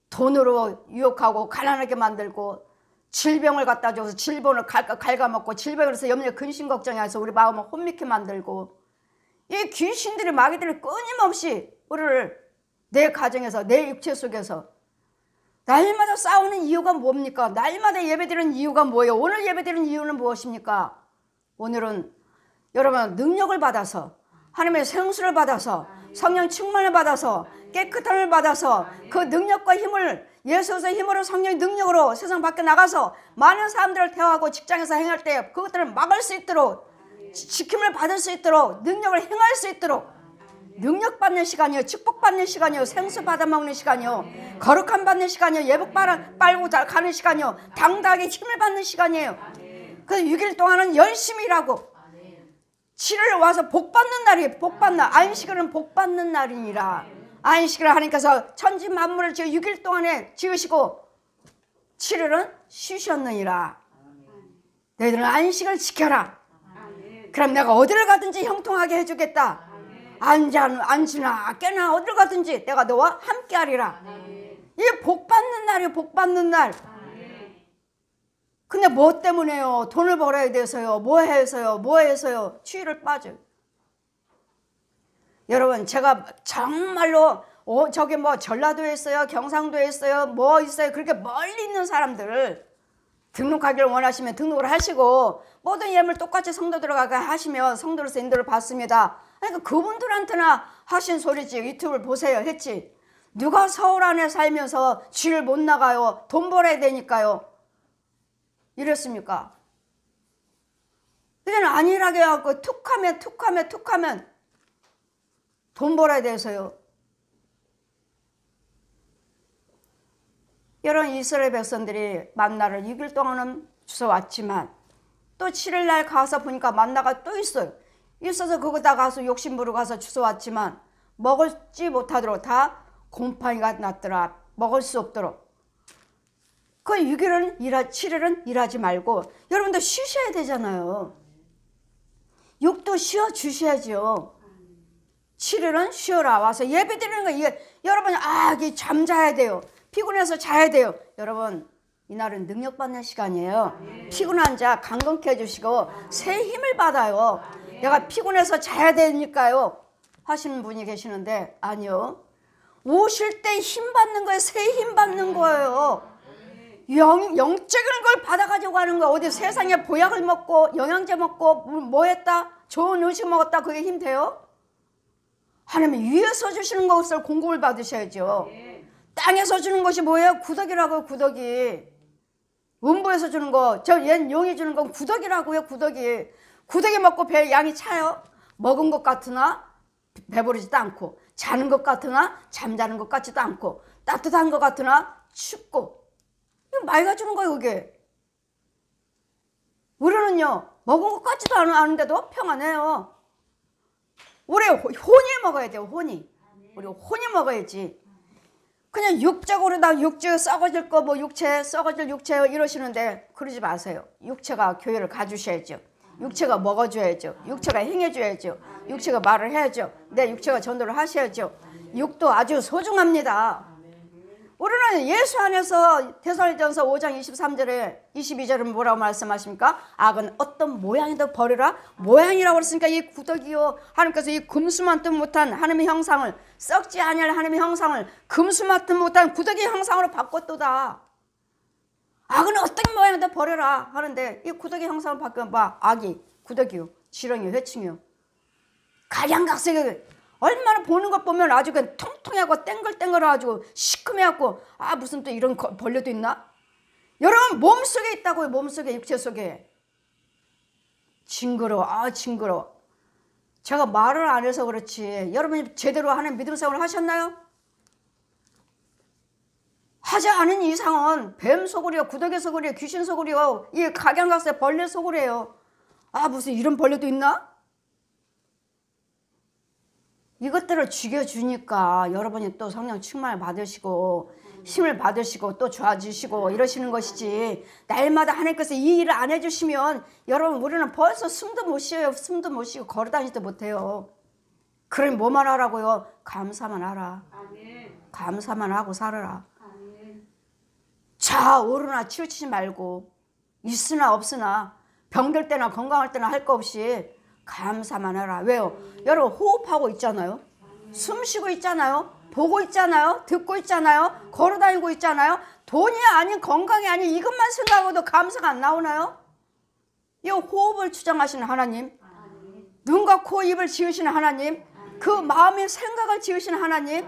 돈으로 유혹하고 가난하게 만들고 질병을 갖다 줘서 질병을 갉아먹고 질병으로서 염려 근심 걱정해서 우리 마음을 혼미케 만들고 이 귀신들이 마귀들이 끊임없이 우리를 내 가정에서 내 육체 속에서 날마다 싸우는 이유가 뭡니까? 날마다 예배드리는 이유가 뭐예요? 오늘 예배드리는 이유는 무엇입니까? 오늘은 여러분 능력을 받아서 하나님의 생수를 받아서 성령 충만을 받아서 깨끗함을 받아서 그 능력과 힘을 예수의 힘으로 성령의 능력으로 세상 밖에 나가서 많은 사람들을 대화하고 직장에서 행할 때 그것들을 막을 수 있도록 지킴을 받을 수 있도록 능력을 행할 수 있도록 능력 받는 시간이요 축복 받는 시간이요 생수 받아먹는 시간이요 거룩함 받는 시간이요 예복 빨고 가는 시간이요 당당하게 힘을 받는 시간이에요. 그래서 6일 동안은 열심히 일하고 7일 와서 복 받는 날이 복 받는 안식일은 복 받는 날이니라. 안식일을 하나님께서 천지 만물을 지어 6일 동안에 지으시고 7일은 쉬셨느니라. 너희들은 안식을 지켜라. 그럼 내가 어디를 가든지 형통하게 해주겠다. 앉으나 깨나 어딜 가든지 내가 너와 함께하리라. 이게 복 받는 날이에요. 복 받는 날. 근데 뭐 때문에요? 돈을 벌어야 돼서요. 뭐 해서요? 추위를 빠져요. 여러분 제가 정말로 저기 뭐 전라도에 있어요. 경상도에 있어요. 뭐 있어요. 그렇게 멀리 있는 사람들 등록하기를 원하시면 등록을 하시고 모든 예물 똑같이 성도 들어가게 하시면 성도로서 인도를 받습니다. 그러니까 그분들한테나 하신 소리지. 유튜브를 보세요 했지. 누가 서울 안에 살면서 쥐를 못 나가요. 돈 벌어야 되니까요. 이랬습니까? 그냥 안일하게 하고 툭하면 돈 벌어야 돼서요. 여러분 이스라엘 백성들이 만나를 6일 동안은 주워왔지만 또 7일 날 가서 보니까 만나가 또 있어요. 있어서 거기다 가서 욕심부려 가서 주워왔지만 먹을지 못하도록 다 곰팡이가 났더라. 먹을 수 없도록. 그 6일은 7일은 일하지 말고 여러분들 쉬셔야 되잖아요. 육도 쉬어 주셔야죠. 7일은 쉬어라. 와서 예배 드리는 거 이게 여러분 이게 잠자야 돼요. 피곤해서 자야 돼요. 여러분, 이날은 능력받는 시간이에요. 피곤한 자 강건케 해주시고 새 힘을 받아요. 내가 피곤해서 자야 되니까요 하시는 분이 계시는데, 아니요. 오실 때 힘 받는 거예요. 새 힘 받는 거예요. 영적인 걸 받아가지고 가는 거야. 어디 세상에 보약을 먹고 영양제 먹고 뭐 했다? 좋은 음식 먹었다 그게 힘 돼요? 하나님 위에서 주시는 것을 공급을 받으셔야죠. 땅에서 주는 것이 뭐예요? 구더기라고요. 구더기. 음부에서 주는 거, 옛 용이 주는 건 구더기라고요. 구더기. 구더기 먹고 배 양이 차요? 먹은 것 같으나 배부르지도 않고, 자는 것 같으나 잠자는 것 같지도 않고, 따뜻한 것 같으나 춥고. 이거 맑아주는 거예요. 그게. 우리는요 먹은 것 같지도 않은데도 평안해요. 우리 혼이 먹어야 돼요. 혼이. 우리 혼이 먹어야지. 그냥 육적으로 나 육체 썩어질 거 뭐 육체 썩어질 육체 이러시는데 그러지 마세요. 육체가 교회를 가주셔야죠. 육체가 먹어줘야죠. 육체가 행해줘야죠. 육체가 말을 해야죠. 내 육체가 전도를 하셔야죠. 육도 아주 소중합니다. 우리는 예수 안에서 데살로니가전서 5장 23절에 22절은 뭐라고 말씀하십니까? 악은 어떤 모양이도 버리라. 모양이라고 그랬으니까 이 구더기요, 하나님께서 이 금수만큼 못한 하나님의 형상을, 썩지 아니할 하나님의 형상을 금수만큼 못한 구더기 형상으로 바꿨도다. 악은 어떤 모양이도 버려라 하는데 이 구더기 형상을 바꾸면 봐. 악이 구더기요, 지렁이, 회충이요, 각양각색이 얼마나 보는 것 보면 아주 그냥 통통하고 땡글땡글해가지고 시큼해갖고, 아 무슨 또 이런 벌레도 있나? 여러분 몸속에 있다고요. 몸속에, 육체 속에. 징그러워. 아 징그러워. 제가 말을 안 해서 그렇지 여러분이 제대로 하는 믿음 생활을 하셨나요? 하지 않은 이상은 뱀 속으리요, 구더기 속으리요, 귀신 속으리요, 이 각양각색 벌레 속으리요. 아 무슨 이런 벌레도 있나? 이것들을 죽여주니까 여러분이 또 성령 충만을 받으시고 힘을 받으시고 또 좋아지시고 이러시는 것이지, 날마다 하나님께서 이 일을 안 해주시면 여러분 우리는 벌써 숨도 못 쉬어요. 숨도 못 쉬고 걸어다니지도 못해요. 그러니 뭐만 하라고요? 감사만 하라. 감사만 하고 살아라. 자 오르나 치우치지 말고, 있으나 없으나 병들 때나 건강할 때나 할 거 없이 감사만 하라. 왜요? 여러분 호흡하고 있잖아요. 숨 쉬고 있잖아요. 보고 있잖아요. 듣고 있잖아요. 걸어다니고 있잖아요. 돈이 아닌, 건강이 아닌 이것만 생각하고도 감사가 안 나오나요? 이 호흡을 주장하시는 하나님, 눈과 코 입을 지으시는 하나님, 그 마음의 생각을 지으시는 하나님,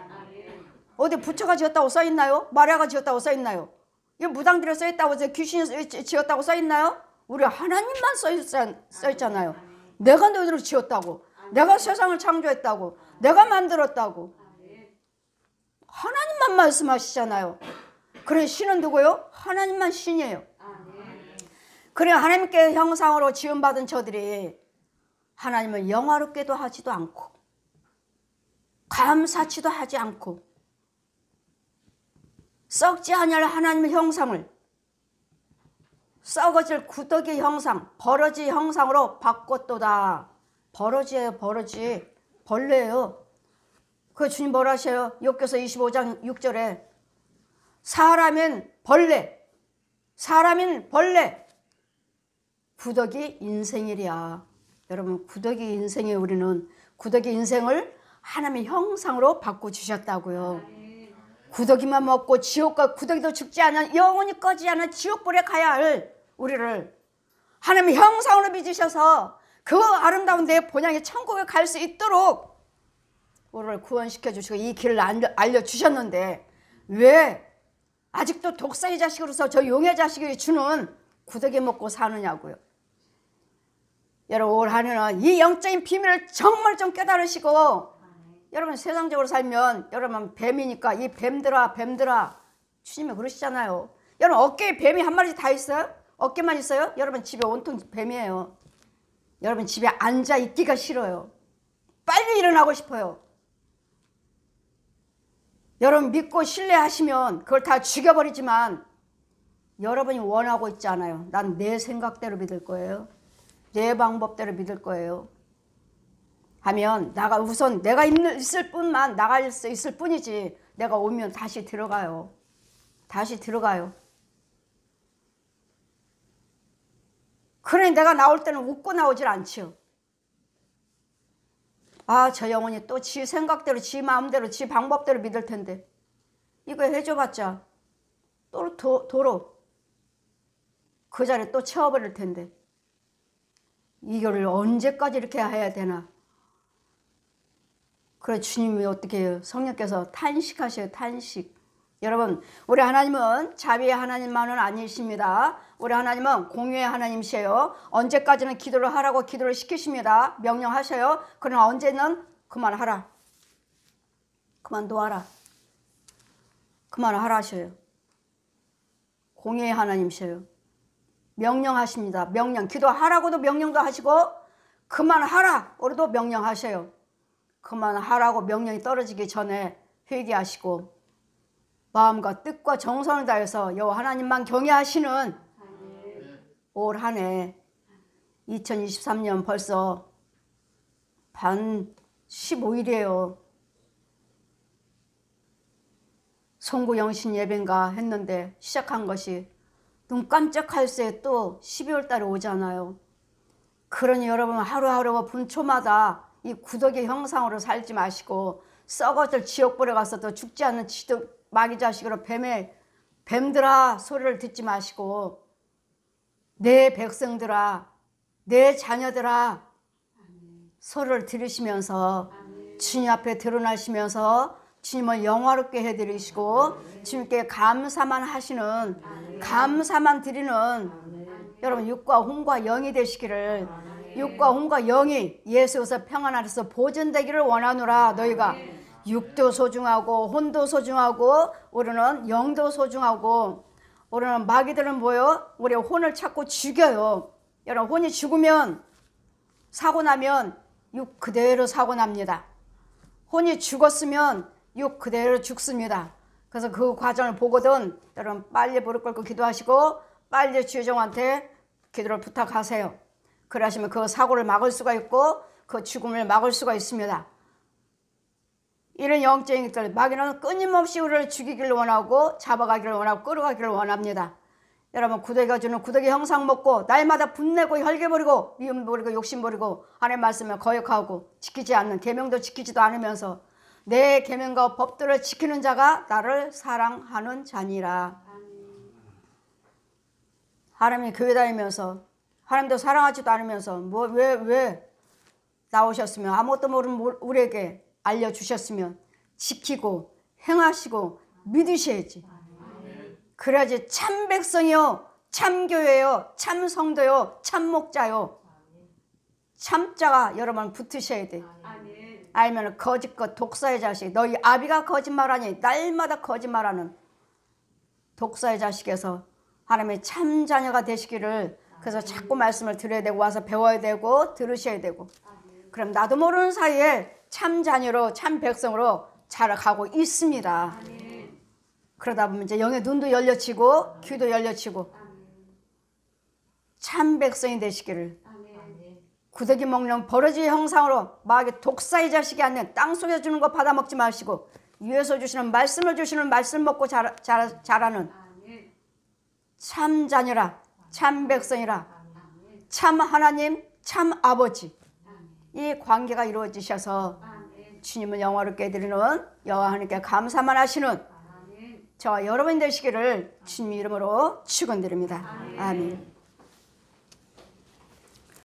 어디 부처가 지었다고 써있나요? 마리아가 지었다고 써있나요? 이 무당들이 써있다고, 귀신이 지었다고 써있나요? 우리 하나님만 써있잖아요. 내가 너희들을 지었다고, 내가 세상을 창조했다고, 내가 만들었다고. 하나님만 말씀하시잖아요. 그래 신은 누구요? 하나님만 신이에요. 그래 하나님께 형상으로 지음받은 저들이 하나님을 영화롭게도 하지도 않고 감사치도 하지 않고 썩지 아니할 하나님의 형상을 썩어질 구더기 형상, 버러지 형상으로 바꿨도다. 버러지예요. 버러지. 벌레예요. 그 주님 뭐라 하셔요? 욥기서 25장 6절에 사람은 벌레, 사람은 벌레, 구더기 인생이랴. 여러분 구더기 인생에, 우리는 구더기 인생을 하나님의 형상으로 바꿔주셨다고요. 구더기만 먹고 지옥과 구더기도 죽지 않은 영원히 꺼지지 않은 지옥불에 가야 할 우리를 하나님의 형상으로 빚으셔서 그 아름다운 내 본향의 천국에 갈 수 있도록 우리를 구원시켜 주시고 이 길을 알려주셨는데 왜 아직도 독사의 자식으로서 저 용의 자식이 주는 구더기 먹고 사느냐고요. 여러분 올 한 해는 이 영적인 비밀을 정말 좀 깨달으시고, 여러분 세상적으로 살면 여러분 뱀이니까 이 뱀들아 주님이 그러시잖아요. 여러분 어깨에 뱀이 한 마리씩 다 있어요? 어깨만 있어요? 여러분 집에 온통 뱀이에요. 여러분 집에 앉아 있기가 싫어요. 빨리 일어나고 싶어요. 여러분 믿고 신뢰하시면 그걸 다 죽여버리지만 여러분이 원하고 있지 않아요. 난 내 생각대로 믿을 거예요. 내 방법대로 믿을 거예요. 하면 우선 내가 있을 뿐만 나갈 수 있을 뿐이지 내가 오면 다시 들어가요. 다시 들어가요. 그러니 내가 나올 때는 웃고 나오질 않지요. 아, 저 영혼이 또 지 생각대로, 지 마음대로, 지 방법대로 믿을 텐데 이거 해줘봤자 또 도로 그 자리에 또 채워버릴 텐데 이거를 언제까지 이렇게 해야 되나. 그래 주님이 어떻게 해요? 성령께서 탄식하셔요. 탄식. 여러분, 우리 하나님은 자비의 하나님만은 아니십니다. 우리 하나님은 공유의 하나님이세요. 언제까지는 기도를 하라고 기도를 시키십니다. 명령하셔요. 그러나 언제는 그만하라, 그만둬라, 그만하라 하셔요. 공유의 하나님이세요. 명령하십니다. 명령. 기도하라고도 명령도 하시고 그만하라 우리도 명령하셔요. 그만하라고 명령이 떨어지기 전에 회개하시고 마음과 뜻과 정성을 다해서 여호와 하나님만 경외하시는 올 한 해 2023년 벌써 반 15일이에요. 송구영신 예배인가 했는데 시작한 것이 눈 깜짝할 새에 또 12월 달에 오잖아요. 그러니 여러분 하루하루가 분초마다 이 구더기 형상으로 살지 마시고 썩어질 지옥불에 가서도 죽지 않는 마귀 자식으로 뱀들아 소리를 듣지 마시고 내 백성들아, 내 자녀들아 소리를 들으시면서 주님 앞에 드러나시면서 주님을 영화롭게 해드리시고 주님께 감사만 하시는, 감사만 드리는 여러분 육과 혼과 영이 되시기를, 육과 혼과 영이 예수에서 평안 안에서 보존되기를 원하노라. 너희가 육도 소중하고 혼도 소중하고 우리는 영도 소중하고 우리는 마귀들은 뭐요? 우리 혼을 찾고 죽여요. 여러분 혼이 죽으면 사고 나면 육 그대로 사고 납니다. 혼이 죽었으면 육 그대로 죽습니다. 그래서 그 과정을 보거든 여러분 빨리 무릎 꿇고 기도하시고 빨리 주정한테 기도를 부탁하세요. 그러시면 그 사고를 막을 수가 있고 그 죽음을 막을 수가 있습니다. 이런 영적인들 마귀는 끊임없이 우리를 죽이기를 원하고 잡아가기를 원하고 끌어가기를 원합니다. 여러분 구더기가 주는 구더기 형상 먹고 날마다 분내고 혈기 버리고 미움 버리고 욕심 버리고 하나님의 말씀을 거역하고 지키지 않는 계명도 지키지도 않으면서 내 계명과 법들을 지키는 자가 나를 사랑하는 자니라. 하나님이 교회 다니면서 하나님도 사랑하지도 않으면서 왜 나오셨으면 아무것도 모르는 우리에게 알려주셨으면 지키고 행하시고 믿으셔야지. 그래야지 참 백성이요, 참 교회요, 참 성도요, 참 목자요. 참자가 여러분 붙으셔야 돼. 아니면 거짓것 독사의 자식, 너희 아비가 거짓말하니 날마다 거짓말하는 독사의 자식에서 하나님의 참 자녀가 되시기를. 그래서 자꾸 말씀을 들어야 되고 와서 배워야 되고 들으셔야 되고 그럼 나도 모르는 사이에 참 자녀로 참 백성으로 자라가고 있습니다. 그러다 보면 이제 영의 눈도 열려치고 귀도 열려치고 참 백성이 되시기를. 구더기 먹는 버러지 형상으로 마귀 독사의 자식이 아닌 땅속에 주는 거 받아먹지 마시고 위에서 주시는 말씀을 주시는 말씀 먹고 자라는 참 자녀라, 참 백성이라, 참 하나님, 참 아버지 이 관계가 이루어지셔서 주님을 영화롭게 해드리는 여호와 하나님께 감사만 하시는 저와 여러분 되시기를 주님 이름으로 축원드립니다. 아멘.